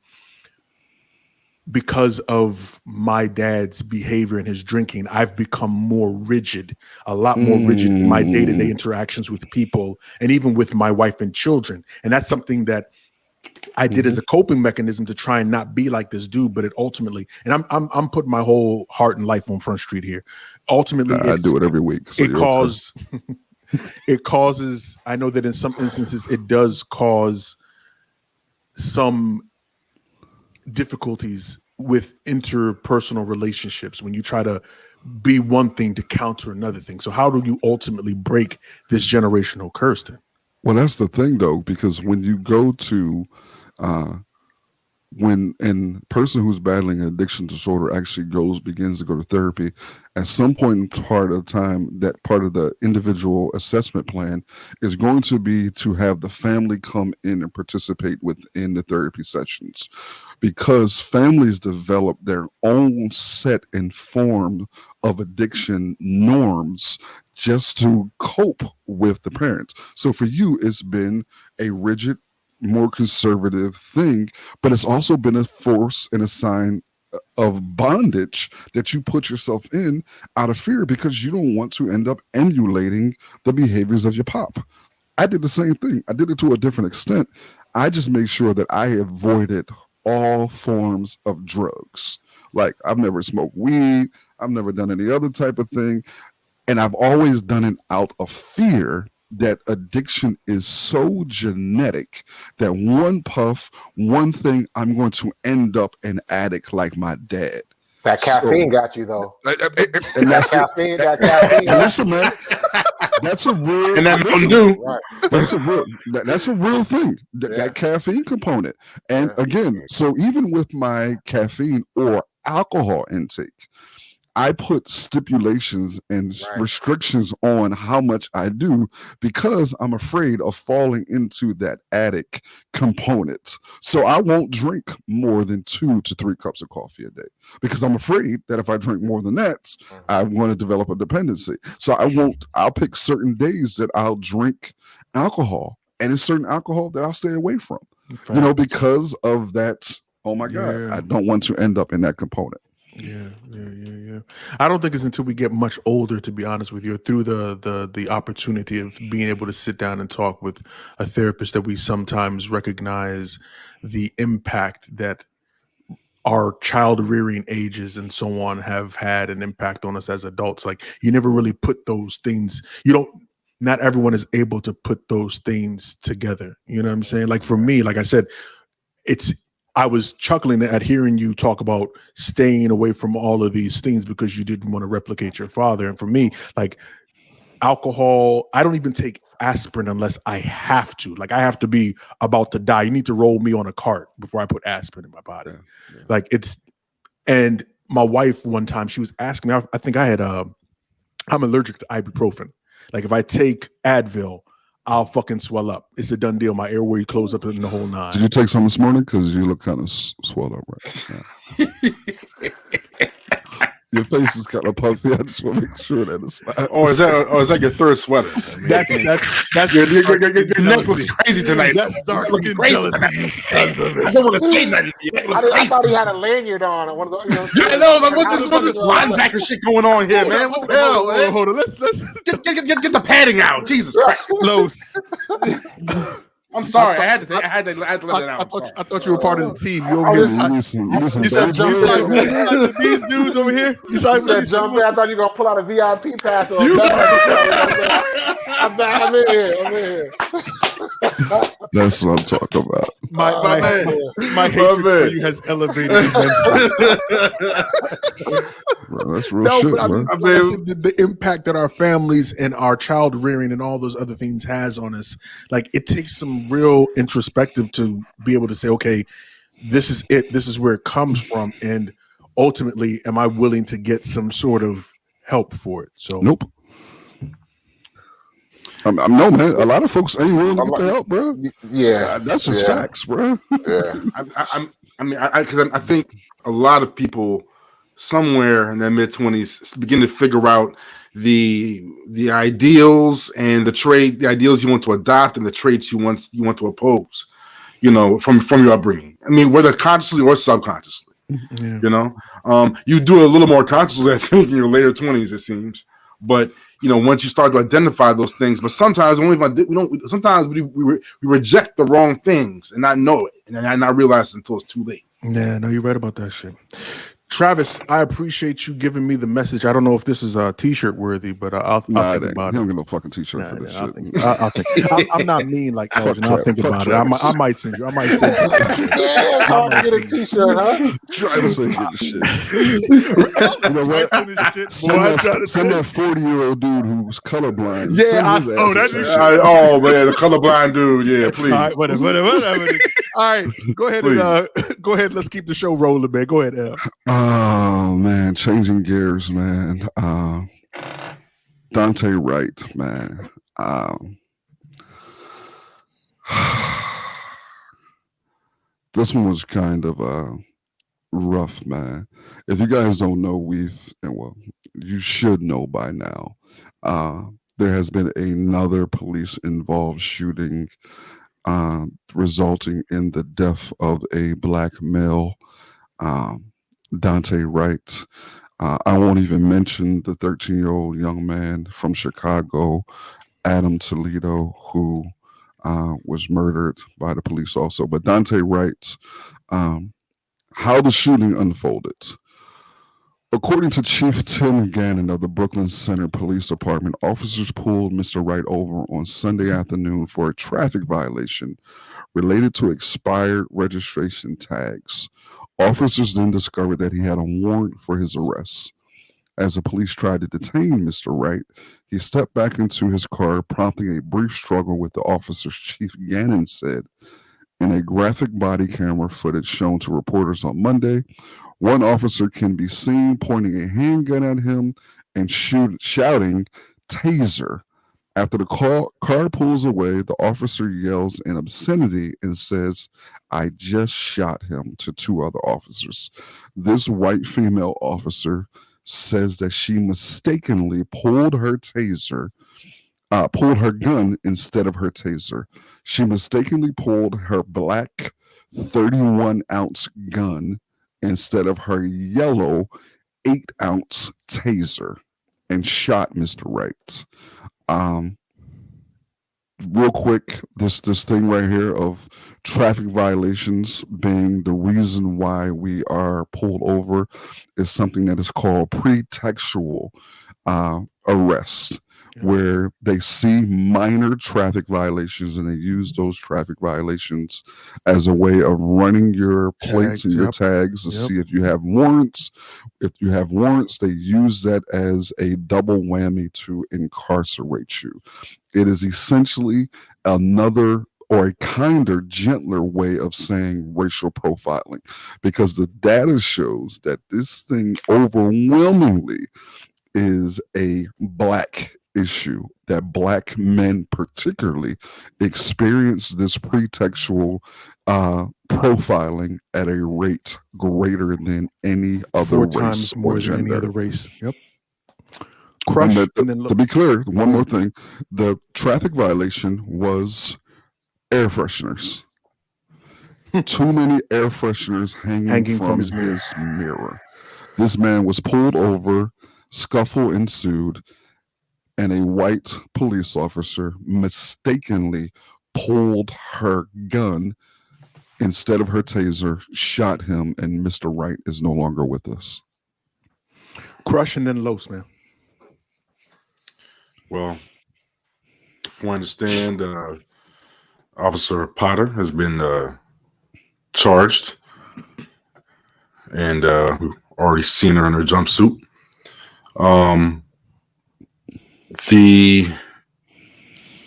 because of my dad's behavior and his drinking, I've become more rigid, a lot more rigid in my day-to-day interactions with people and even with my wife and children. And that's something that I did as a coping mechanism to try and not be like this dude. But it ultimately, and I'm putting my whole heart and life on Front Street here. Ultimately, I do it every week. So it causes, I know that in some instances, it does cause some difficulties with interpersonal relationships when you try to be one thing to counter another thing. So how do you ultimately break this generational curse then? Well, that's the thing, though, because when you go to when a person who's battling an addiction disorder actually begins to go to therapy, at some point in part of the time, that part of the individual assessment plan is going to be to have the family come in and participate within the therapy sessions, because families develop their own set and form of addiction norms just to cope with the parents. So for you, it's been a rigid, more conservative thing, but it's also been a force and a sign of bondage that you put yourself in out of fear, because you don't want to end up emulating the behaviors of your pop. I did the same thing. I did it to a different extent. I just made sure that I avoided all forms of drugs. Like, I've never smoked weed. I've never done any other type of thing. And I've always done it out of fear that addiction is so genetic that one puff, one thing, I'm going to end up an addict like my dad. That caffeine got you, though. And that's caffeine. That caffeine. Listen, man, that's a real. And that Mountain Dew. That's a real thing. That caffeine component. And again, so even with my caffeine or alcohol intake, I put stipulations and restrictions on how much I do, because I'm afraid of falling into that addict component. So I won't drink more than 2 to 3 cups of coffee a day, because I'm afraid that if I drink more than that, I'm going to develop a dependency. So I'll pick certain days that I'll drink alcohol, and it's certain alcohol that I'll stay away from, because of that. Oh my God, I don't want to end up in that component. Yeah. I don't think it's until we get much older, to be honest with you, through the opportunity of being able to sit down and talk with a therapist, that we sometimes recognize the impact that our child rearing ages and so on have had an impact on us as adults. Like, you never really put those things, not everyone is able to put those things together. You know what I'm saying? Like, for me, like I said, I was chuckling at hearing you talk about staying away from all of these things because you didn't want to replicate your father. And for me, like, alcohol, I don't even take aspirin unless I have to. Like, I have to be about to die. You need to roll me on a cart before I put aspirin in my body. Yeah. Like, and my wife one time, she was asking me, I think I'm allergic to ibuprofen. Like, if I take Advil, I'll fucking swell up. It's a done deal. My airway close up in the whole 9. Did you take some this morning? Because you look kind of swelled up right now. Your face is kind of puffy. I just want to make sure that it's not. Or is that your third sweater? That's your neck looks crazy tonight. That's dark skin jealousy. Sons of it. I don't want to say nothing. I thought he had a lanyard on. One of those, I know. What's this linebacker shit going on here, man? What the hell, man? Hold on. Let's get the padding out. Jesus Christ. Close. I'm sorry. I had to let it out. I thought you were part of the team. You said jump in. These dudes over here. You said jump in. I thought you were gonna pull out a VIP pass. I'm in here. That's what I'm talking about. My hatred for you has elevated immensely. Bro, that's real shit, but the impact that our families and our child rearing and all those other things has on us, like, it takes some real introspective to be able to say, okay, this is it. This is where it comes from. And ultimately, am I willing to get some sort of help for it? So nope. No, man. A lot of folks ain't willing to get the help, bro. Yeah, that's just facts, bro. Yeah. I think a lot of people somewhere in their mid-20s begin to figure out the ideals and the ideals you want to adopt and the traits you want to oppose, from your upbringing. I mean, whether consciously or subconsciously. Yeah. You do it a little more consciously, I think, in your later 20s, it seems. But once you start to identify those things, but sometimes sometimes we reject the wrong things and not know it and not realize it until it's too late. Yeah, no, you're right about that shit. Travis, I appreciate you giving me the message. I don't know if this is t-shirt worthy, but I'll think about it. He don't get no fucking t-shirt for this shit. I'll think. I'm not mean like Elgin. I'll think about it. I might send you. Yeah, it's hard to get a t-shirt, huh? Travis ain't getting shit. You know what? Send that 40-year-old dude who's colorblind. Yeah. Oh man, the colorblind dude. Yeah, please. All right, whatever. All right, go ahead and go ahead. Let's keep the show rolling, man. Go ahead, El. Oh man, changing gears, man. Duante Wright, man. This one was kind of rough, man. If you guys don't know, you should know by now. There has been another police-involved shooting, resulting in the death of a black male. Duante Wright. I won't even mention the 13-year-old young man from Chicago, Adam Toledo, who was murdered by the police also. But Duante Wright, how the shooting unfolded. According to Chief Tim Gannon of the Brooklyn Center Police Department, officers pulled Mr. Wright over on Sunday afternoon for a traffic violation related to expired registration tags. Officers then discovered that he had a warrant for his arrest. As the police tried to detain Mr. Wright, he stepped back into his car, prompting a brief struggle with the officers, Chief Gannon said. In a graphic body camera footage shown to reporters on Monday, one officer can be seen pointing a handgun at him and shouting, "Taser." After the car pulls away, the officer yells an obscenity and says, "I just shot him," to two other officers. This white female officer says that she mistakenly pulled her gun instead of her taser. She mistakenly pulled her black 31-ounce gun instead of her yellow 8-ounce taser and shot Mr. Wright. Real quick, this thing right here of traffic violations being the reason why we are pulled over is something that is called pretextual arrest, where they see minor traffic violations and they use those traffic violations as a way of running your plates and your tags to see if you have warrants. If you have warrants, they use that as a double whammy to incarcerate you. It is essentially another or a kinder, gentler way of saying racial profiling, because the data shows that this thing overwhelmingly is a black issue, that black men particularly experience this pretextual profiling at a rate greater than any other 4 times more than any other race. Yep. Crush. To be clear, one more thing: the traffic violation was air fresheners. Too many air fresheners hanging from his mirror. This man was pulled over, scuffle ensued, and a white police officer mistakenly pulled her gun instead of her taser, shot him, and Mr. Wright is no longer with us. Crush and then Los, man. Well, if I understand, Officer Potter has been charged, and we've already seen her in her jumpsuit. The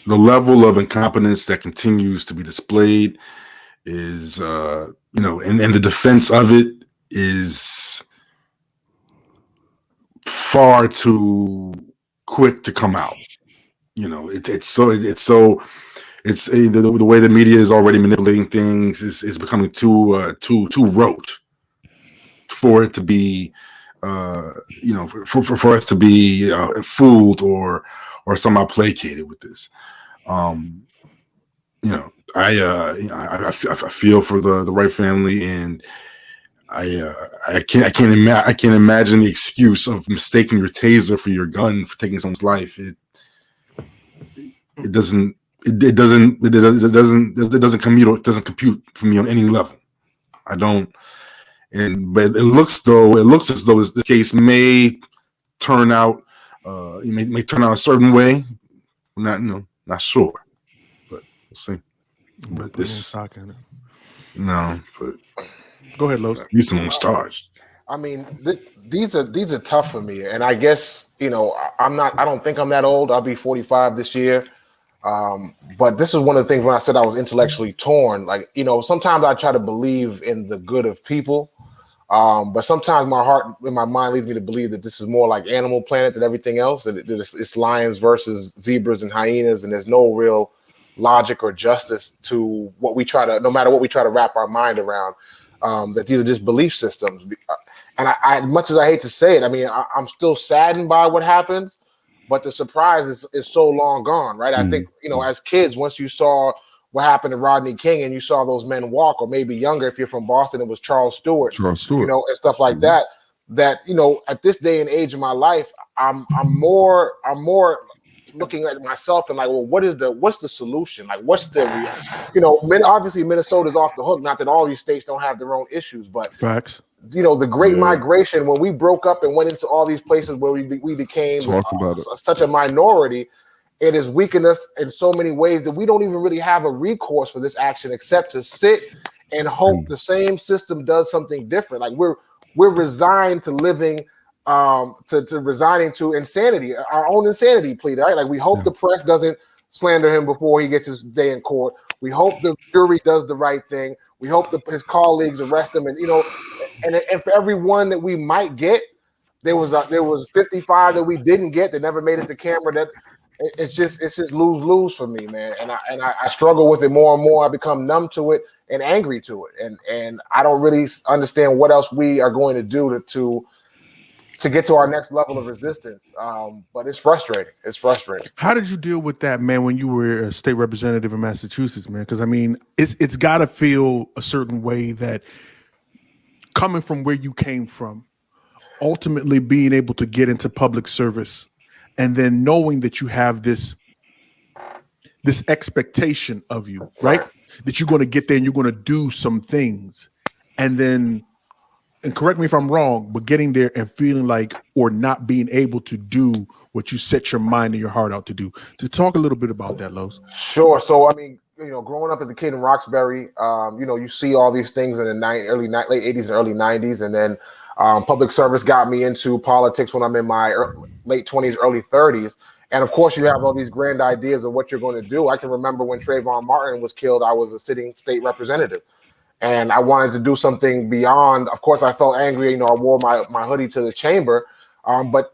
level of incompetence that continues to be displayed is, and the defense of it is far too quick to come out. The way the media is already manipulating things is becoming too rote for it to be for us to be fooled or somehow placated with this. I feel for the Wright family, and I can't imagine the excuse of mistaking your taser for your gun for taking someone's life. It doesn't compute for me on any level. I don't. but it looks as though the case may turn out, may turn out a certain way. I'm not sure, but we'll see. But this, no, but go ahead, Los. Use someone charged. I mean, these are tough for me, and I guess I don't think I'm that old. I'll be 45 this year. But this is one of the things when I said I was intellectually torn. Like, sometimes I try to believe in the good of people, but sometimes my heart and my mind leads me to believe that this is more like Animal Planet than everything else. That it's lions versus zebras and hyenas, and there's no real logic or justice to what we try to, no matter what we try to wrap our mind around. That these are just belief systems. And I much as I hate to say it, I mean, I'm still saddened by what happens, but the surprise is so long gone, right? I think, as kids, once you saw what happened to Rodney King and you saw those men walk, or maybe younger, if you're from Boston, it was Charles Stewart, and stuff like that, at this day and age of my life, I'm more looking at myself and like, well, what's the solution? Like, what's the, obviously Minnesota's off the hook. Not that all these states don't have their own issues, but facts. The Great Migration, when we broke up and went into all these places where we became such a minority, it has weakened us in so many ways that we don't even really have a recourse for this action except to sit and hope the same system does something different. Like we're resigned to living. To resigning to insanity, our own insanity plea, right? Like we hope the press doesn't slander him before he gets his day in court. We hope the jury does the right thing. We hope his colleagues arrest him, and and for every one that we might get, there was 55 that we didn't get that never made it to camera. That it's just lose for me, man. And I struggle with it more and more. I become numb to it and angry to it, and I don't really understand what else we are going to do to get to our next level of resistance. But it's frustrating. It's frustrating. How did you deal with that, man, when you were a state representative in Massachusetts, man? Because I mean, it's got to feel a certain way that coming from where you came from, ultimately being able to get into public service, and then knowing that you have this expectation of you, right? That you're going to get there and you're going to do some things, and then, and correct me if I'm wrong, but getting there and feeling like, or not being able to do what you set your mind and your heart out to do. To talk a little bit about that, Los. Sure. So, I mean, growing up as a kid in Roxbury, you see all these things in the late 80s and early 90s. And then public service got me into politics when I'm in my late 20s, early 30s. And of course, you have all these grand ideas of what you're going to do. I can remember when Trayvon Martin was killed, I was a sitting state representative. And I wanted to do something beyond. Of course, I felt angry. I wore my hoodie to the chamber. But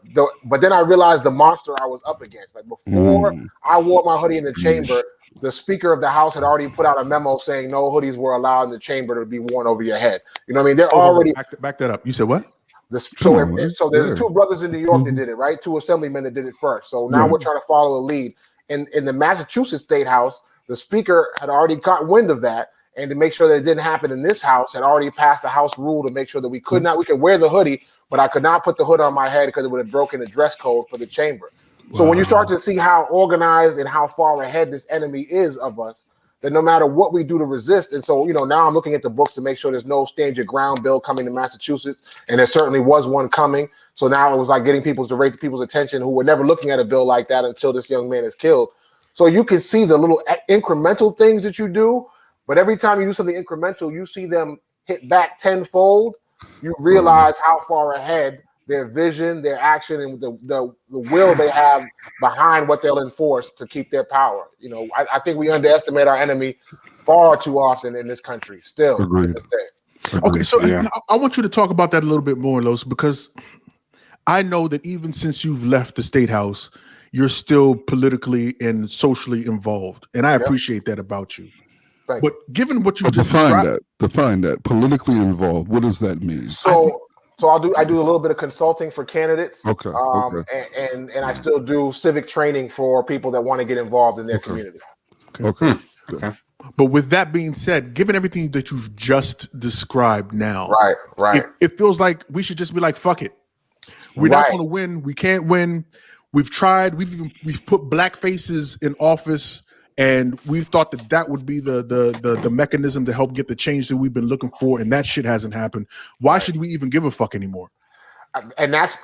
then I realized the monster I was up against. Like before I wore my hoodie in the chamber, the Speaker of the House had already put out a memo saying no hoodies were allowed in the chamber to be worn over your head. You know what I mean? They're already back that up. You said what? So there's two brothers in New York that did it, right? Two assemblymen that did it first. So now we're trying to follow a lead. In the Massachusetts State House, the Speaker had already caught wind of that. And to make sure that it didn't happen in this house, had already passed a house rule to make sure that we could wear the hoodie, but I could not put the hood on my head because it would have broken the dress code for the chamber. Wow. So when you start to see how organized and how far ahead this enemy is of us, that no matter what we do to resist, and so, now I'm looking at the books to make sure there's no stand your ground bill coming to Massachusetts, and there certainly was one coming. So now it was like getting to raise people's attention who were never looking at a bill like that until this young man is killed. So you can see the little incremental things that you do. But every time you do something incremental, you see them hit back tenfold. You realize how far ahead their vision, their action, and the will they have behind what they'll enforce to keep their power. I think we underestimate our enemy far too often in this country still. Agreed. Okay, so I want you to talk about that a little bit more, Los, because I know that even since you've left the State House, you're still politically and socially involved. And I appreciate that about you. But given what you just define that politically involved, what does that mean? So I do a little bit of consulting for candidates. Okay. And I still do civic training for people that want to get involved in their community. Okay. Good. But with that being said, given everything that you've just described now, right, it feels like we should just be like, fuck it. We're not going to win. We can't win. We've tried. We've put black faces in office, And we thought that would be the mechanism to help get the change that we've been looking for, and that shit hasn't happened. Why should we even give a fuck anymore? And that's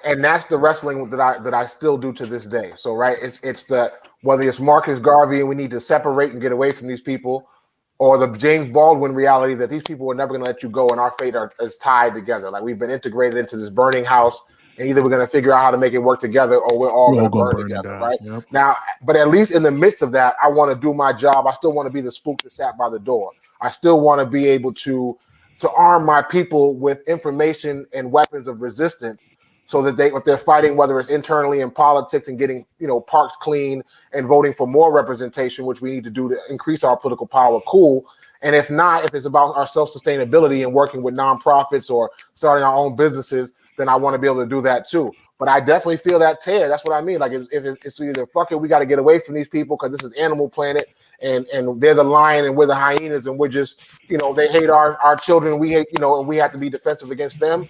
the wrestling that I still do to this day. So right, it's the whether it's Marcus Garvey and we need to separate and get away from these people, or the James Baldwin reality that these people are never going to let you go and our fate is tied together. Like we've been integrated into this burning house, and either we're going to figure out how to make it work together, or we're all going to burn together, right? Yep. Now, but at least in the midst of that, I want to do my job. I still want to be the spook that sat by the door. I still want to be able to arm my people with information and weapons of resistance, so that if they're fighting, whether it's internally in politics and getting parks clean and voting for more representation, which we need to do to increase our political power, cool. And if not, if it's about our self-sustainability and working with nonprofits or starting our own businesses, then I want to be able to do that too. But I definitely feel that tear. That's what I mean. Like if it's either fuck it, we got to get away from these people because this is Animal Planet and they're the lion and we're the hyenas and we're just, they hate our children. We hate, and we have to be defensive against them.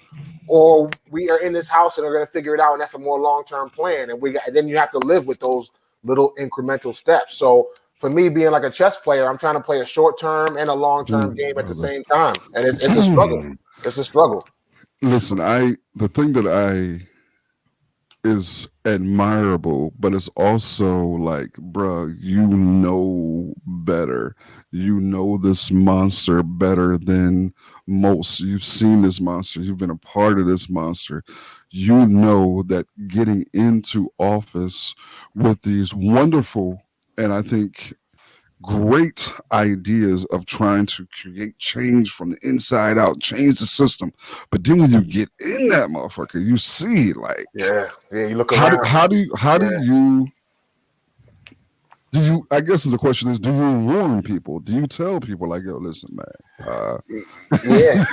Or we are in this house and are going to figure it out. And that's a more long-term plan. And then you have to live with those little incremental steps. So for me, being like a chess player, I'm trying to play a short-term and a long-term game at the same time. And it's a struggle. It's a struggle. Listen, the thing that is admirable, but it's also like, bruh, you know better. You know this monster better than most. You've seen this monster. You've been a part of this monster. You know that getting into office with these wonderful, and I think great ideas of trying to create change from the inside out, change the system. But then when you get in that motherfucker, you see like, yeah, you look around. How do you I guess the question is, do you warn people? Do you tell people like, yo, listen, man? Yeah,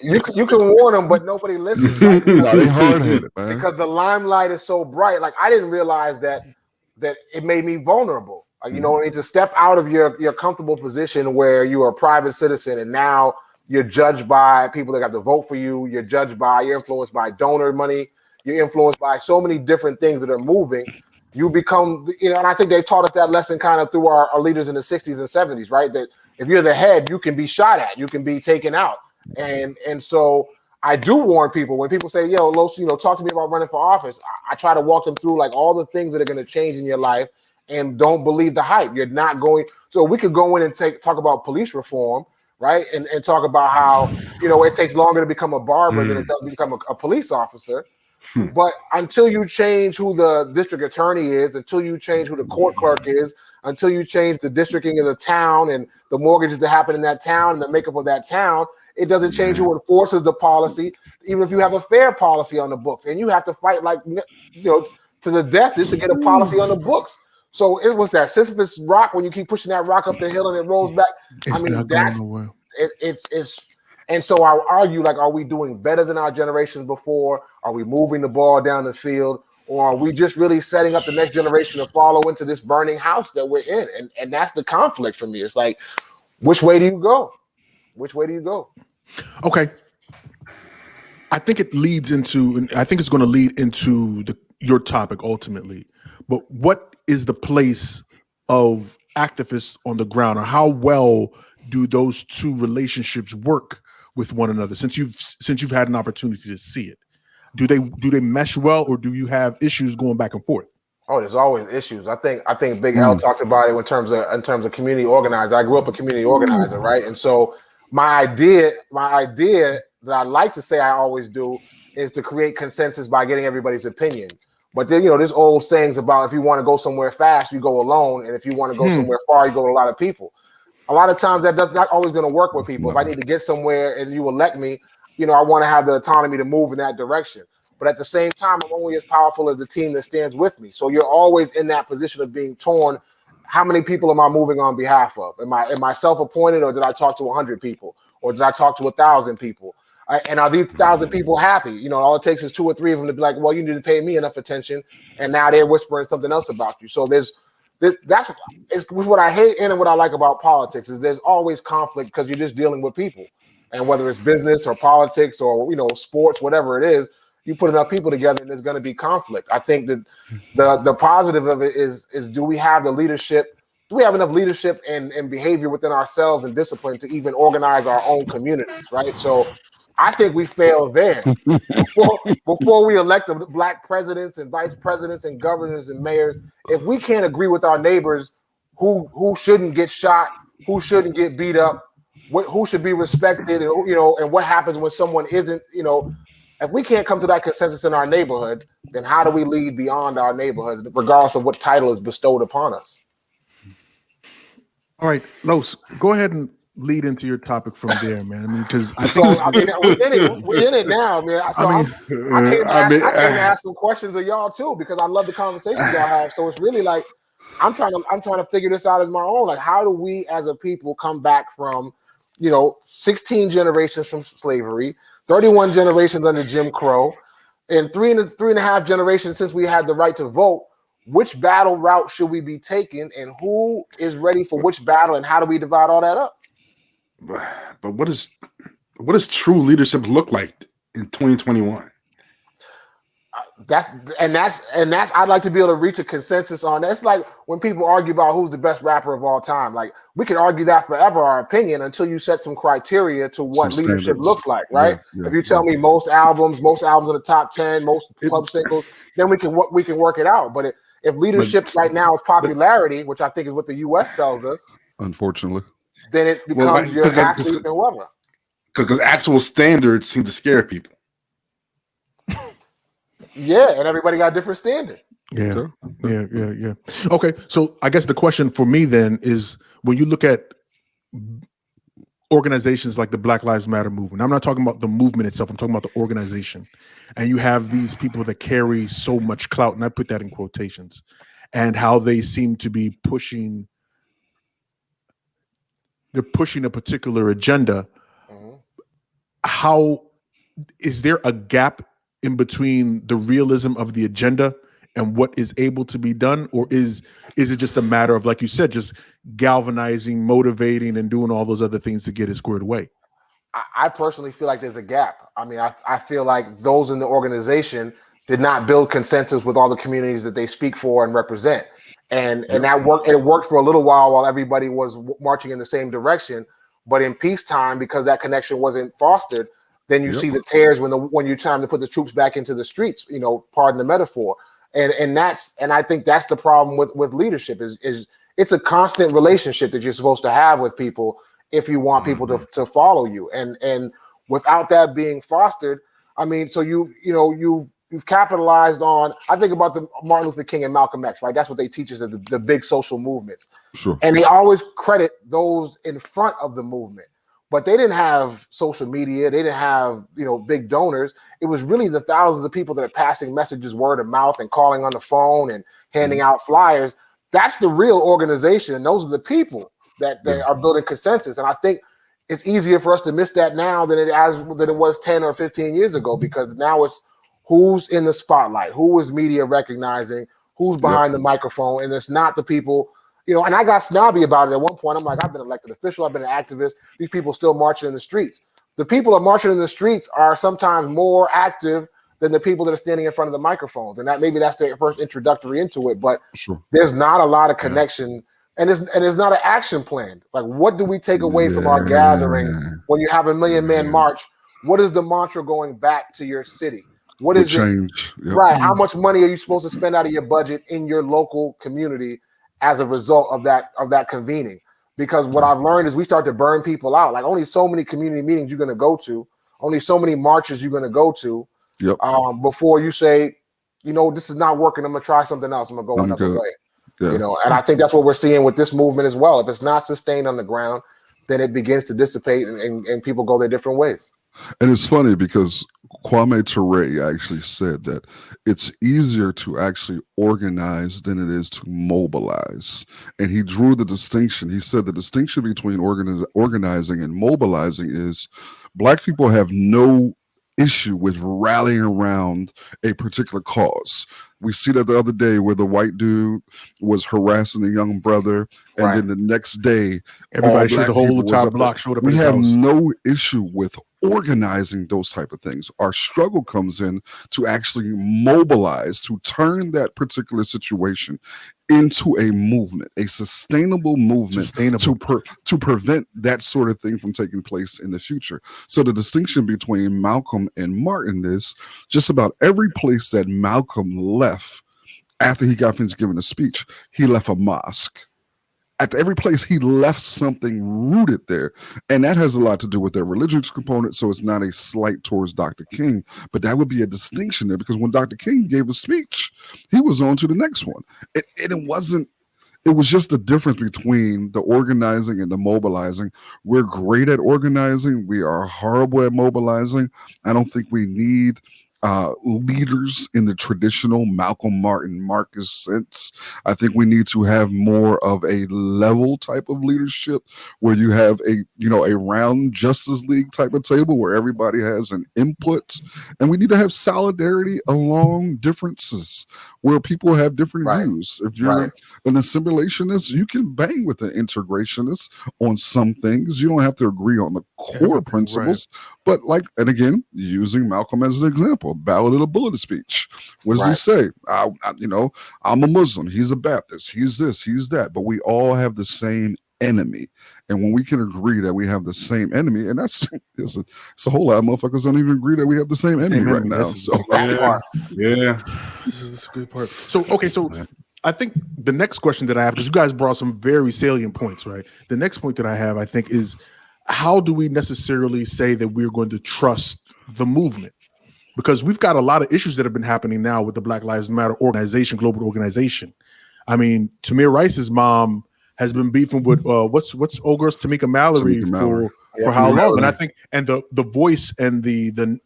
you can warn them, but nobody listens. Right? They hard-headed, man. Because the limelight is so bright. Like I didn't realize that it made me vulnerable. To step out of your comfortable position where you are a private citizen and now you're judged by people that have to vote for you. You're influenced by donor money. You're influenced by so many different things that are moving. You become, and I think they taught us that lesson kind of through our leaders in the 60s and 70s, right? That if you're the head, you can be shot at, you can be taken out. And so I do warn people when people say, yo, Los, talk to me about running for office. I try to walk them through like all the things that are going to change in your life. And don't believe the hype. You're not going. So we could go in and talk about police reform, right? And talk about how, it takes longer to become a barber than it does to become a police officer. But until you change who the district attorney is, until you change who the court clerk is, until you change the districting of the town and the mortgages that happen in that town and the makeup of that town, it doesn't change who enforces the policy, even if you have a fair policy on the books. And you have to fight like, to the death just to get a policy on the books. So it was that Sisyphus rock when you keep pushing that rock up the hill and it rolls back. And so I argue, like, are we doing better than our generations before? Are we moving the ball down the field? Or are we just really setting up the next generation to follow into this burning house that we're in? And that's the conflict for me. It's like, which way do you go? Which way do you go? Okay. I think it leads into, and I think it's going to lead into your topic ultimately. But what is the place of activists on the ground, or how well do those two relationships work with one another since you've had an opportunity to see it? Do they mesh well, or do you have issues going back and forth? Oh, there's always issues. I think Big L talked about it in terms of community organizer. I grew up a community organizer, right? And so my idea that I like to say I always do is to create consensus by getting everybody's opinions. But then, there's old sayings about if you want to go somewhere fast, you go alone. And if you want to go somewhere far, you go with a lot of people. A lot of times that's not always going to work with people. If I need to get somewhere and you elect me, I want to have the autonomy to move in that direction. But at the same time, I'm only as powerful as the team that stands with me. So you're always in that position of being torn. How many people am I moving on behalf of? Am I self-appointed, or did I talk to 100 people? Or did I talk to 1,000 people? And are these 1,000 people happy? All it takes is 2 or 3 of them to be like, well, you didn't pay me enough attention, and now they're whispering something else about you. So that's what I hate and what I like about politics is there's always conflict because you're just dealing with people. And whether it's business or politics or sports, whatever it is, you put enough people together and there's going to be conflict. I think that the positive of it is do we have the leadership do we have enough leadership and behavior within ourselves and discipline to even organize our own communities, right? So I think we fail there. Before we elect the black presidents and vice presidents and governors and mayors, if we can't agree with our neighbors who shouldn't get shot, who shouldn't get beat up, who should be respected, and and what happens when someone isn't, if we can't come to that consensus in our neighborhood, then how do we lead beyond our neighborhoods, regardless of what title is bestowed upon us? All right, Los, go ahead and lead into your topic from there, man. I mean, because we're in it now, man. So I came to ask some questions of y'all too, because I love the conversations y'all have. So it's really like I'm trying to figure this out as my own. Like, how do we as a people come back from, 16 generations from slavery, 31 generations under Jim Crow, and three and a half generations since we had the right to vote? Which battle route should we be taking, and who is ready for which battle, and how do we divide all that up? But what does true leadership look like in 2021? That's I'd like to be able to reach a consensus on that. It's like when people argue about who's the best rapper of all time. Like, we could argue that forever, our opinion, until you set some criteria to what leadership looks like, right? If you tell me most albums in the top 10, most club singles, then we can work it out. But if leadership right now is popularity, which I think is what the U.S. sells us, unfortunately, then it becomes your athlete and whoever. Because actual standards seem to scare people. Yeah, and everybody got a different standard. Yeah. Okay, so I guess the question for me then is, when you look at organizations like the Black Lives Matter movement, I'm not talking about the movement itself, I'm talking about the organization, and you have these people that carry so much clout, and I put that in quotations, and how they seem to be pushing a particular agenda. How is there a gap in between the realism of the agenda and what is able to be done, or is it just a matter of, like you said, just galvanizing, motivating, and doing all those other things to get it squared away? I personally feel like there's a gap. I mean, I feel like those in the organization did not build consensus with all the communities that they speak for and represent, and that worked. It worked for a little while everybody was marching in the same direction. But in peacetime, because that connection wasn't fostered, then you see the tears when you're trying to put the troops back into the streets. Pardon the metaphor. And I think that's the problem with leadership is it's a constant relationship that you're supposed to have with people if you want people to follow you. And without that being fostered, I mean, so you've capitalized on, I think about the Martin Luther King and Malcolm X, right? That's what they teach us as the big social movements. Sure. And they always credit those in front of the movement. But they didn't have social media. They didn't have, big donors. It was really the thousands of people that are passing messages word of mouth and calling on the phone and handing out flyers. That's the real organization. And those are the people that are building consensus. And I think it's easier for us to miss that now than it was 10 or 15 years ago, because now it's who's in the spotlight, who is media recognizing, who's behind the microphone. And it's not the people. And I got snobby about it at one point. I'm like, I've been elected official, I've been an activist. These people still marching in the streets. The people that are marching in the streets are sometimes more active than the people that are standing in front of the microphones. And that's their first introductory into it. But there's not a lot of connection, and there's not an action plan. Like, what do we take away from our gatherings when you have a 1 million man march? What is the mantra going back to your city? What is change? Right. How much money are you supposed to spend out of your budget in your local community as a result of that convening? Because what I've learned is we start to burn people out. Like, only so many community meetings you're going to go to, only so many marches you're going to go to before you say, this is not working, I'm going to try something else, I'm going to go another way. And I think that's what we're seeing with this movement as well. If it's not sustained on the ground, then it begins to dissipate and people go their different ways. And it's funny because Kwame Ture actually said that it's easier to actually organize than it is to mobilize. And he drew the distinction. He said the distinction between organizing and mobilizing is Black people have no issue with rallying around a particular cause. We see that the other day where the white dude was harassing the young brother, and then the next day, everybody showed the whole entire block showed up. We have no issue with organizing those type of things. Our struggle comes in to actually mobilize, to turn that particular situation into a movement, a sustainable movement to prevent that sort of thing from taking place in the future. So the distinction between Malcolm and Martin is just about every place that Malcolm left after he got finished giving a speech, he left a mosque. At every place, he left something rooted there. And that has a lot to do with their religious component. So it's not a slight towards Dr. King, but that would be a distinction there, because when Dr. King gave a speech, he was on to the next one. It was just the difference between the organizing and the mobilizing. We're great at organizing. We are horrible at mobilizing. I don't think we need leaders in the traditional Malcolm Martin Marcus sense. I think we need to have more of a level type of leadership where you have a round Justice League type of table where everybody has an input, and we need to have solidarity along differences where people have different views. If you're an assimilationist, you can bang with an integrationist on some things. You don't have to agree on the core principles, but and again, using Malcolm as an example, Ballad of the Bullet speech. What does he say? I'm a Muslim. He's a Baptist. He's this, he's that. But we all have the same enemy. And when we can agree that we have the same enemy, and it's a whole lot of motherfuckers don't even agree that we have the same enemy right now. So yeah. This is a good part. So I think the next question that I have, because you guys brought some very salient points, right? The next point that I have, I think, is how do we necessarily say that we're going to trust the movement? Because we've got a lot of issues that have been happening now with the Black Lives Matter organization, global organization. I mean, Tamir Rice's mom has been beefing with what's old girl's Tamika Mallory for how long? And I think the voice and the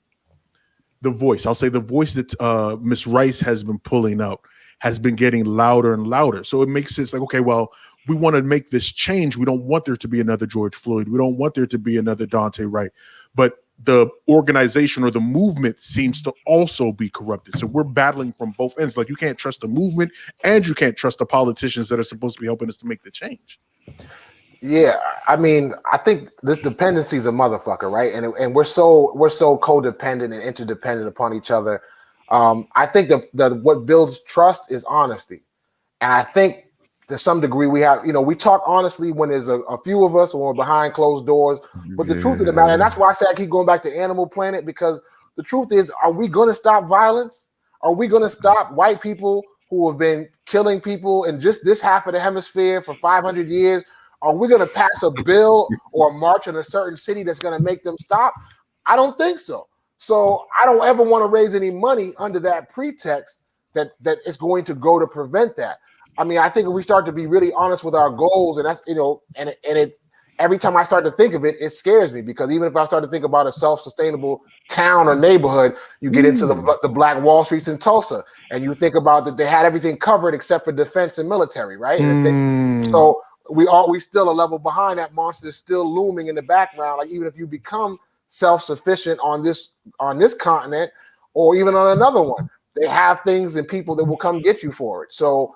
voice, I'll say the voice that Miss Rice has been pulling up has been getting louder and louder. So it makes sense like, okay, well, we want to make this change. We don't want there to be another George Floyd. We don't want there to be another Duante Wright. But the organization or the movement seems to also be corrupted. So we're battling from both ends. Like, you can't trust the movement and you can't trust the politicians that are supposed to be helping us to make the change. Yeah, I mean, I think the dependency is a motherfucker, right? And we're so codependent and interdependent upon each other. I think that what builds trust is honesty. And I think to some degree we have, we talk honestly when there's a few of us, when we're behind closed doors. But the truth of the matter, and that's why I say I keep going back to Animal Planet, because the truth is, are we going to stop violence? Are we going to stop white people who have been killing people in just this half of the hemisphere for 500 years? Are we going to pass a bill or march in a certain city that's going to make them stop? I don't think so. So I don't ever want to raise any money under that pretext that it's going to go to prevent that. I mean, I think if we start to be really honest with our goals, and that's, and it every time I start to think of it, it scares me, because even if I start to think about a self-sustainable town or neighborhood, you get into the Black Wall Streets in Tulsa, and you think about that they had everything covered except for defense and military, right? So we still a level behind. That monster is still looming in the background. Like, even if you become self-sufficient on this continent or even on another one, they have things and people that will come get you for it. So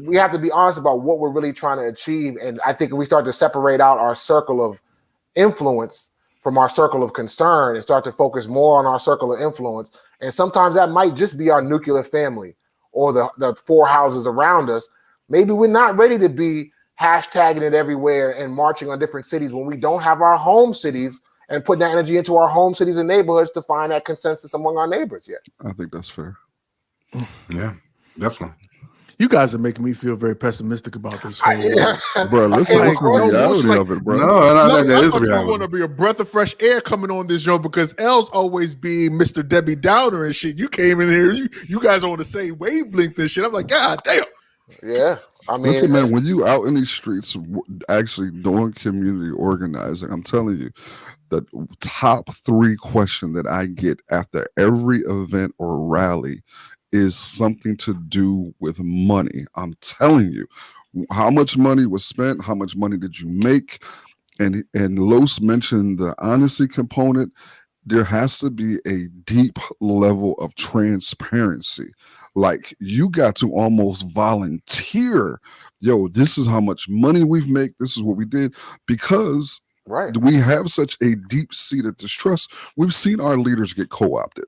we have to be honest about what we're really trying to achieve. And I think if we start to separate out our circle of influence from our circle of concern and start to focus more on our circle of influence, and sometimes that might just be our nuclear family or the four houses around us, maybe we're not ready to be hashtagging it everywhere and marching on different cities when we don't have our home cities and putting that energy into our home cities and neighborhoods to find that consensus among our neighbors yet. I think that's fair. Yeah, definitely. You guys are making me feel very pessimistic about this. Bro, listen to the reality of it, bro. I want to be a breath of fresh air coming on this show, because L's always being Mr. Debbie Downer and shit. You came in here, you guys are on the same wavelength and shit. I'm like, God damn. Yeah. I mean, listen, man, when you out in these streets actually doing community organizing, I'm telling you, the top 3 question that I get after every event or rally is something to do with money. I'm telling you, how much money was spent? How much money did you make? And Los mentioned the honesty component. There has to be a deep level of transparency. Like, you got to almost volunteer. Yo, this is how much money we've made. This is what we did. Because Right. We have such a deep-seated distrust. We've seen our leaders get co-opted.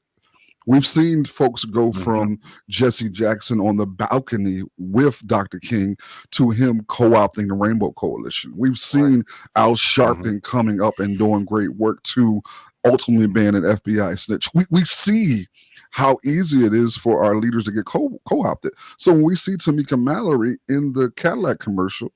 We've seen folks go from Jesse Jackson on the balcony with Dr. King to him co-opting the Rainbow Coalition. We've seen Al Sharpton coming up and doing great work to ultimately being an FBI snitch. We see how easy it is for our leaders to get co-opted. So when we see Tamika Mallory in the Cadillac commercial,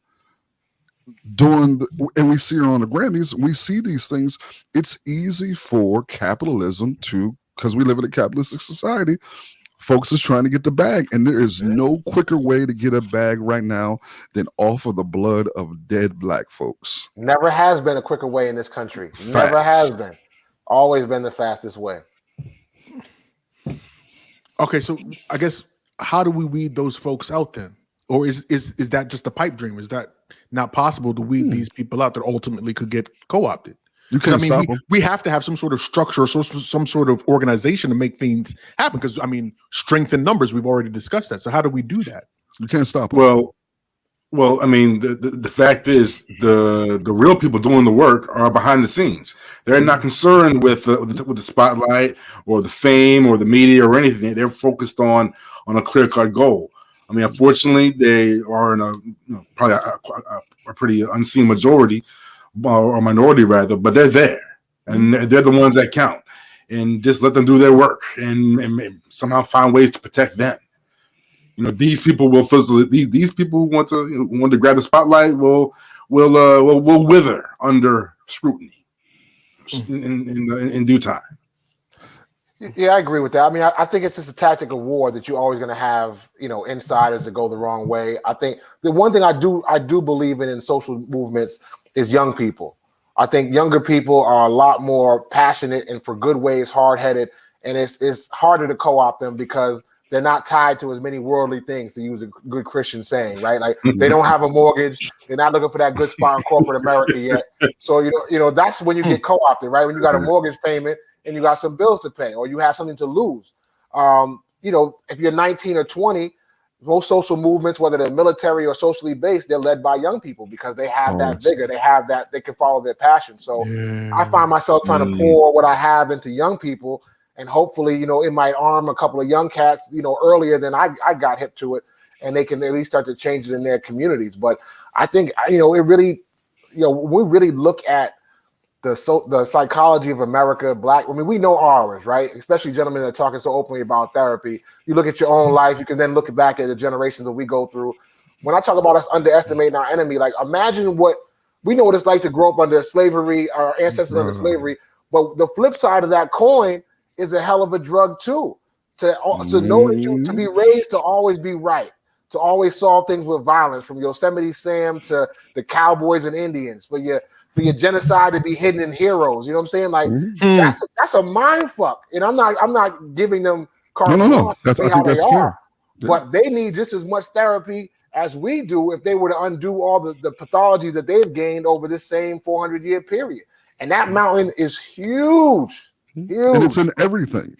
and we see her on the Grammys, we see these things. It's easy for capitalism to, because we live in a capitalistic society, folks is trying to get the bag, and there is no quicker way to get a bag right now than off of the blood of dead black folks. Never has been a quicker way in this country. Facts. Never has been. Always been the fastest way. Okay, so I guess how do we weed those folks out then? Or is that just a pipe dream? Is that not possible to weed these people out that ultimately could get co-opted? You can't stop them. We have to have some sort of structure or some sort of organization to make things happen. Because strength in numbers, we've already discussed that. So how do we do that? You can't stop them. Well, the fact is the real people doing the work are behind the scenes. They're not concerned with the spotlight or the fame or the media or anything. They're focused on a clear-cut goal. Unfortunately, they are in probably a pretty unseen majority or minority rather, but they're there and they're the ones that count. And just let them do their work and somehow find ways to protect them. These people will these people who want to grab the spotlight will wither under scrutiny in due time. Yeah, I agree with that. I think it's just a tactic of war that you're always going to have, insiders that go the wrong way. I think the one thing I do believe in social movements is young people. I think younger people are a lot more passionate and for good ways, hard-headed, and it's harder to co-opt them because they're not tied to as many worldly things, to use a good Christian saying, right? Like they don't have a mortgage. They're not looking for that good spot in corporate America yet. So, that's when you get co-opted, right? When you got a mortgage payment and you got some bills to pay or you have something to lose. If you're 19 or 20, most social movements, whether they're military or socially based, they're led by young people because they have that vigor. They have that, they can follow their passion. So I find myself trying to pour what I have into young people. And hopefully, it might arm a couple of young cats, earlier than I got hip to it, and they can at least start to change it in their communities. But I think, it really, we really look at the psychology of America, black. We know ours, right? Especially gentlemen that are talking so openly about therapy. You look at your own life, you can then look back at the generations that we go through. When I talk about us underestimating our enemy, like imagine what we know what it's like to grow up under slavery, our ancestors under slavery. But the flip side of that coin is a hell of a drug too. To know that to be raised to always be right, to always solve things with violence, from Yosemite Sam to the cowboys and Indians, for your genocide to be hidden in heroes. You know what I'm saying? Like that's a mind fuck. And I'm not giving them carte blanche to say how they are, but they need just as much therapy as we do if they were to undo all the pathologies that they've gained over this same 400-year period. And that mountain is huge. And it's in everything.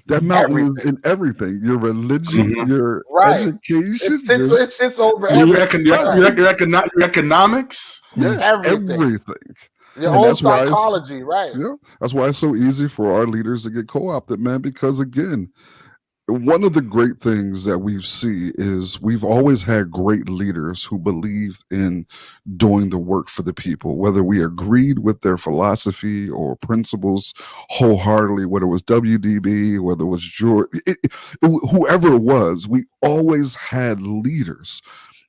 That mountain is in everything. Your religion, your education. It sits over your economics. Everything. Your own psychology, right? Yeah, that's why it's so easy for our leaders to get co-opted, man, because again, one of the great things that we see is we've always had great leaders who believed in doing the work for the people, whether we agreed with their philosophy or principles wholeheartedly, whether it was WDB, whether it was George, whoever it was, we always had leaders.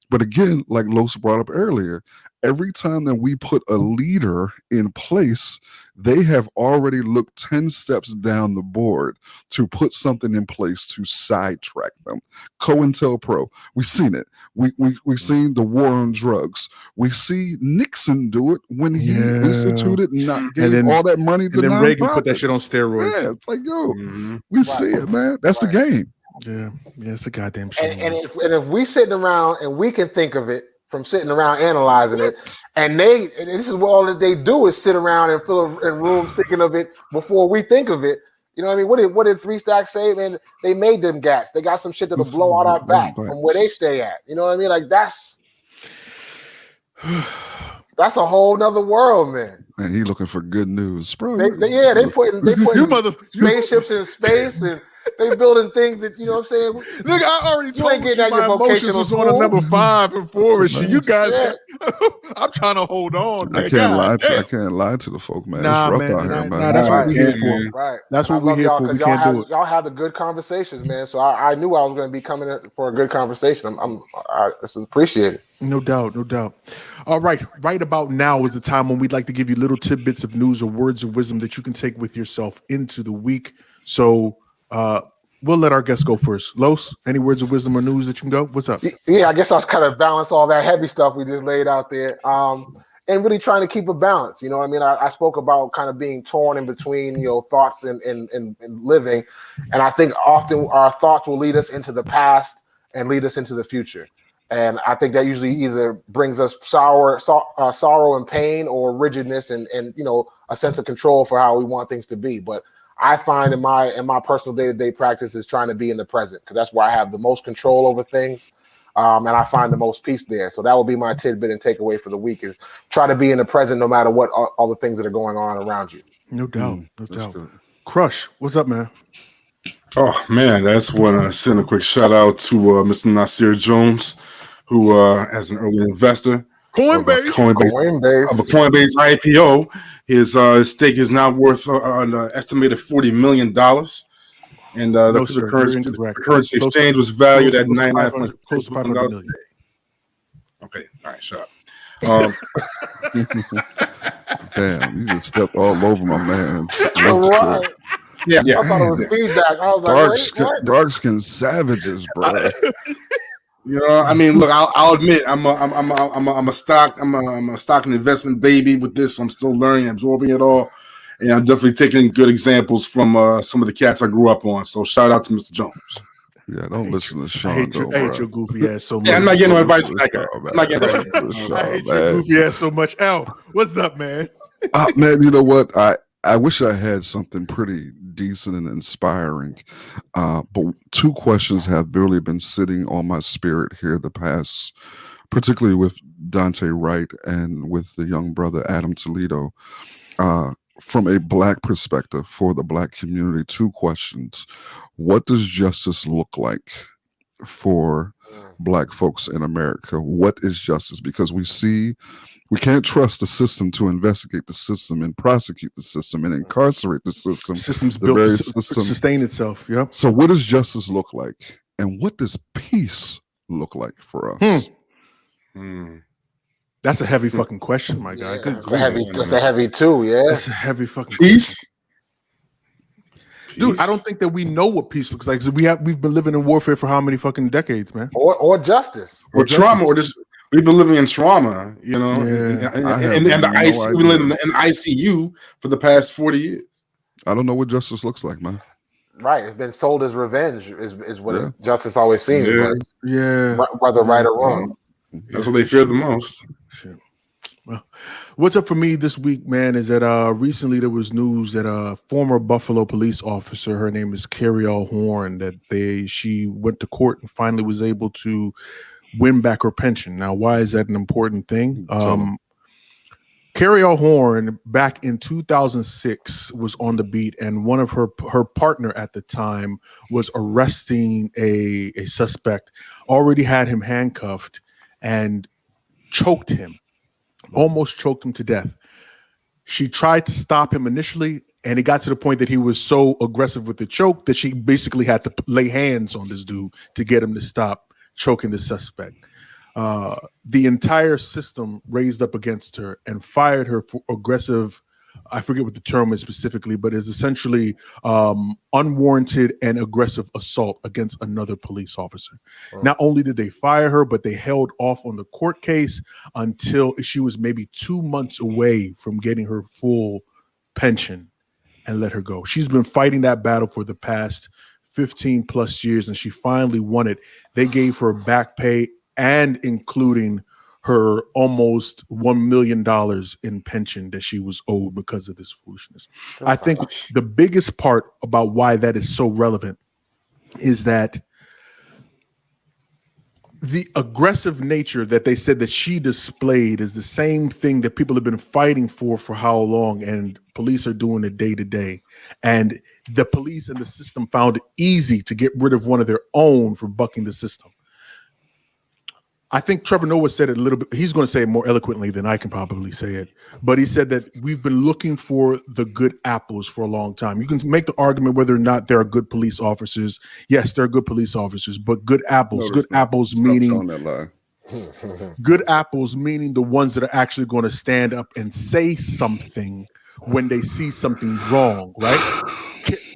But again, like Los brought up earlier, every time that we put a leader in place, they have already looked 10 steps down the board to put something in place to sidetrack them. COINTELPRO, we've seen it. We've seen the war on drugs. We see Nixon do it when he instituted and gave all that money to nonprofits. Reagan put that shit on steroids. Yeah, it's like, we see it, man. That's the game. Yeah, it's a goddamn shame. And if we sitting around and we can think of it from sitting around analyzing it, and this is what all that they do is sit around and fill in rooms thinking of it before we think of it. You know what I mean? What did Three Stacks say? Man, they made them gats. They got some shit that'll blow out our back from where they stay at. You know what I mean? Like that's That's a whole nother world, man. And he looking for good news, bro. They putting spaceships in space, and they building things that, you know what I'm saying. Look, I already told you my emotions was on a number 5 and 4 and shit. You guys, I'm trying to hold on. Man. I can't lie to the folk, man. Nah, it's rough man. out here, man. That's what we're here for. Right. That's what we're here for. We can't do it. Y'all have the good conversations, man. So I knew I was going to be coming for a good conversation. I appreciate it. No doubt. All right. Right about now is the time when we'd like to give you little tidbits of news or words of wisdom that you can take with yourself into the week. So we'll let our guests go first. Los, any words of wisdom or news that you can go? What's up? Yeah, I guess I was kind of balance all that heavy stuff we just laid out there. And really trying to keep a balance. You know what I mean? I spoke about kind of being torn in between, thoughts and living. And I think often our thoughts will lead us into the past and lead us into the future. And I think that usually either brings us sorrow and pain, or rigidness and a sense of control for how we want things to be. But I find in my personal day-to-day practice is trying to be in the present, because that's where I have the most control over things. And I find the most peace there. So that will be my tidbit and takeaway for the week, is try to be in the present no matter what all the things that are going on around you. No doubt. Good. Crush, what's up, man? Oh, man, that's when I send a quick shout out to Mr. Nasir Jones, who, as an early investor, Coinbase of a Coinbase IPO, his stake is now worth an estimated $40 million. And the currency exchange was valued at $99.5 million. Okay, all right, shut up. Damn, you just stepped all over my man. Right. Yeah. I thought it was feedback. I was like, dark skin savages, bro. I mean, look, I'll admit, I'm a stock and investment baby with this. I'm still learning, absorbing it all. And I'm definitely taking good examples from some of the cats I grew up on. So shout out to Mr. Jones. Yeah, don't listen to Sean. I hate your goofy ass so much. Yeah, I'm not getting no advice from that guy. I hate your goofy ass so much. Al, what's up, man? Man, you know what? I wish I had something pretty decent and inspiring. But 2 questions have really been sitting on my spirit here the past, particularly with Duante Wright and with the young brother Adam Toledo. From a Black perspective, for the Black community, 2 questions. What does justice look like for Black folks in America? What is justice? Because we can't trust the system to investigate the system and prosecute the system and incarcerate the system. System's built to sustain itself. Yep. So what does justice look like? And what does peace look like for us? That's a heavy fucking question, my guy. Yeah, that's a heavy too, yeah. That's a heavy fucking peace. Dude, I don't think that we know what peace looks like. So we've been living in warfare for how many fucking decades, man? Or justice. Or trauma, or just we've been living in trauma, and the ICU for the past 40 years. I don't know what justice looks like, man. Right, it's been sold as revenge, is what justice always seems. Yeah, whether right or wrong. That's what they fear the most. Shit. Well, what's up for me this week, man, is that recently there was news that a former Buffalo police officer, her name is Carriel Horn, that she went to court and finally was able to win back her pension. Now, why is that an important thing? Carriel Horn, back in 2006, was on the beat, and one of her partner at the time was arresting a suspect, already had him handcuffed, and choked him, almost choked him to death. She tried to stop him initially, and it got to the point that he was so aggressive with the choke that she basically had to lay hands on this dude to get him to stop choking the suspect. The entire system raised up against her and fired her for aggressive, I forget what the term is specifically, but it's essentially unwarranted and aggressive assault against another police officer. Wow. Not only did they fire her, but they held off on the court case until she was maybe 2 months away from getting her full pension and let her go. She's been fighting that battle for the past 15 plus years, and she finally won it. They gave her back pay and including her almost $1 million in pension that she was owed because of this foolishness. I think the biggest part about why that is so relevant is that the aggressive nature that they said that she displayed is the same thing that people have been fighting for how long, and police are doing it day to day. And the police and the system found it easy to get rid of one of their own for bucking the system. I think Trevor Noah said it a little bit. He's going to say it more eloquently than I can probably say it. But he said that we've been looking for the good apples for a long time. You can make the argument whether or not there are good police officers. Yes, there are good police officers, but good apples. Good apples meaning good apples meaning the ones that are actually going to stand up and say something when they see something wrong, right?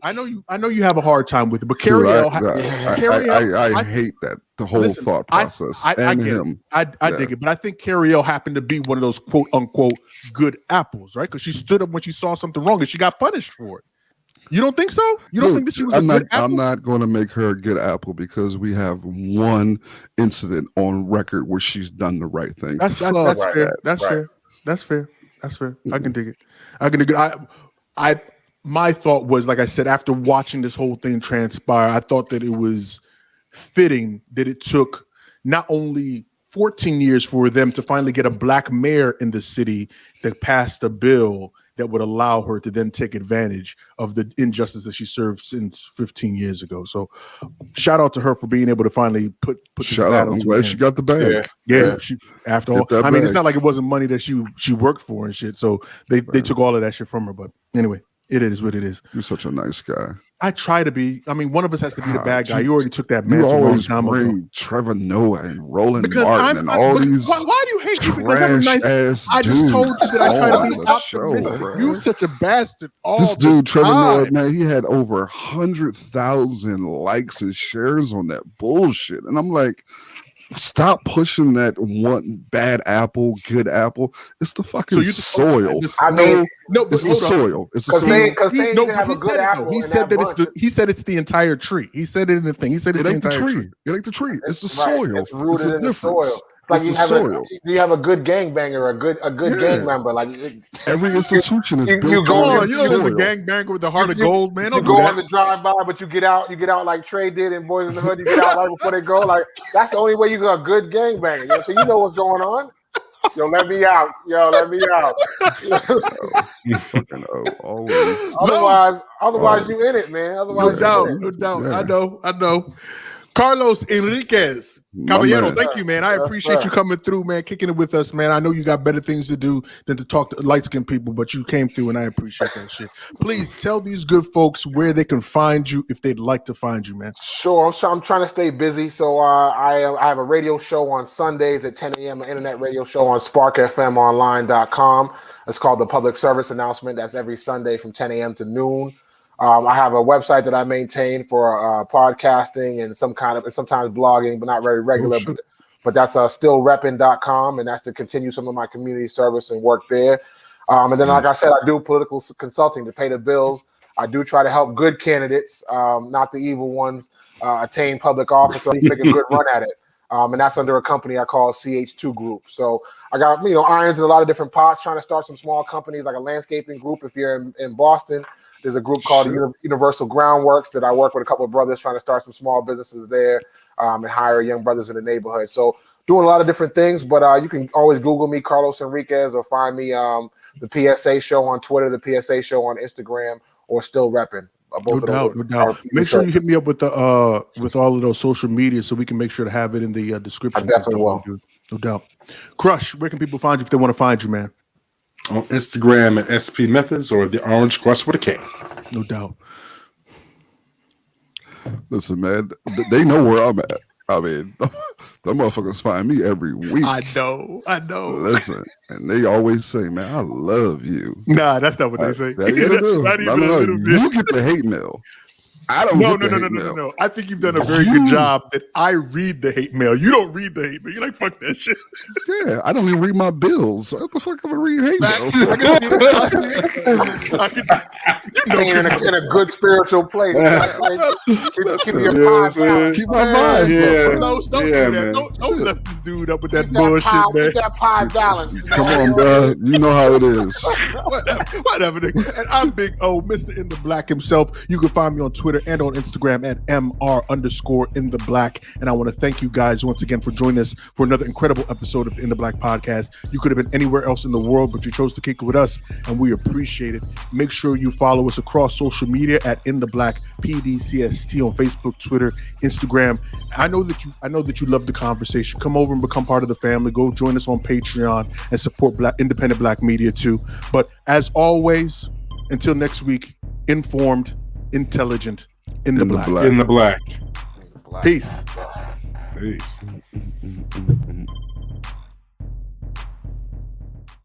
I know you have a hard time with it, but Carrie I hate that, the whole thought process. I dig it, but I think Carrie L happened to be one of those quote unquote good apples, right? Because she stood up when she saw something wrong and she got punished for it. You don't think so? You don't think that she was a good apple? I'm not going to make her a good apple because we have one incident on record where she's done the right thing. That's fair. That's fair. That's fair. I can dig it. My thought was, like I said, after watching this whole thing transpire, I thought that it was fitting that it took not only 14 years for them to finally get a black mayor in the city that passed a bill that would allow her to then take advantage of the injustice that she served since 15 years ago. So shout out to her for being able to finally put shout out. I'm glad she got the bag. Yeah. She, after all, I mean, it's not like it wasn't money that she worked for and shit. So they took all of that shit from her. But anyway, it is what it is. You're such a nice guy. I try to be. I mean, one of us has to be the bad guy. You already took that mantle. You always bring Trevor Noah and Roland Martin and all these. Why do you hate me? Because I'm nice. I just told you that I try to be optimistic. You're such a bastard. This dude, Trevor Noah, man, he had over 100,000 likes and shares on that bullshit, and I'm like, stop pushing that one bad apple, good apple. It's the fucking soil. I mean, it's the soil. It's the soil. Because they have a good apple. He said that he said it's the entire tree. He said it in the thing. He said it's the entire tree. It ain't the tree. It's the soil. It's rooted in the soil. Like you have a good gangbanger, a good gang member. Like every institution is built. You know, there's a gangbanger with the heart of gold, man. You go on the drive by, but you get out like Trey did in Boys in the Hood. You get out right before they go. Like that's the only way you got a good gangbanger. You know? So you know what's going on. Yo, let me out. You fucking always. Otherwise, you in it, man. Otherwise, no doubt. Yeah. I know. Carlos Henriquez, Caballero, thank you, man. I appreciate you coming through, man, kicking it with us, man. I know you got better things to do than to talk to light-skinned people, but you came through, and I appreciate that shit. Please tell these good folks where they can find you if they'd like to find you, man. Sure. I'm trying to stay busy, so I have a radio show on Sundays at 10 a.m., an internet radio show on sparkfmonline.com. It's called The Public Service Announcement. That's every Sunday from 10 a.m. to noon. I have a website that I maintain for podcasting and sometimes blogging, but not very regular. But that's stillreppin.com, and that's to continue some of my community service and work there. And then, like I said, I do political consulting to pay the bills. I do try to help good candidates, not the evil ones, attain public office or at least make a good run at it. And that's under a company I call CH2 Group. So I got irons in a lot of different pots, trying to start some small companies like a landscaping group. If you're in Boston, there's a group called Universal Groundworks that I work with a couple of brothers trying to start some small businesses there and hire young brothers in the neighborhood. So doing a lot of different things, but you can always Google me, Carlos Henriquez, or find me the PSA Show on Twitter, the PSA Show on Instagram, or Still Reppin'. No doubt. Make sure you hit me up with all of those social media so we can make sure to have it in the description. I definitely will. No doubt. Crush, where can people find you if they want to find you, man? On Instagram at SP Methods or the Orange Crush with a K. No doubt. Listen, man, they know where I'm at. I mean, the motherfuckers find me every week. I know. Listen, and they always say, man, I love you. Nah, that's not what they say. Not even a little bit. You get the hate mail. I don't. No. I think you've done a very good job that I read the hate mail. You don't read the hate mail. You're like, fuck that shit. Yeah, I don't even read my bills. What the fuck am I reading hate mail? in a good spiritual place. Keep your mind. Keep my mind. Don't do that. Don't lift this dude up with that bullshit, man. Keep that pie balanced. Come on, bro. You know how it is. Whatever. And I'm Big O, Mr. In the Black himself. You can find me on Twitter Twitter and on Instagram at MR_in_the black. And I want to thank you guys once again for joining us for another incredible episode of the In the Black podcast. You could have been anywhere else in the world, but you chose to kick it with us, and we appreciate it. Make sure you follow us across social media at In the Black PDCST on Facebook, Twitter, Instagram. I know that you love the conversation. Come over and become part of the family. Go join us on Patreon and support independent black media too. But as always, until next week, informed, intelligent, in the black. In the black. Peace. Peace.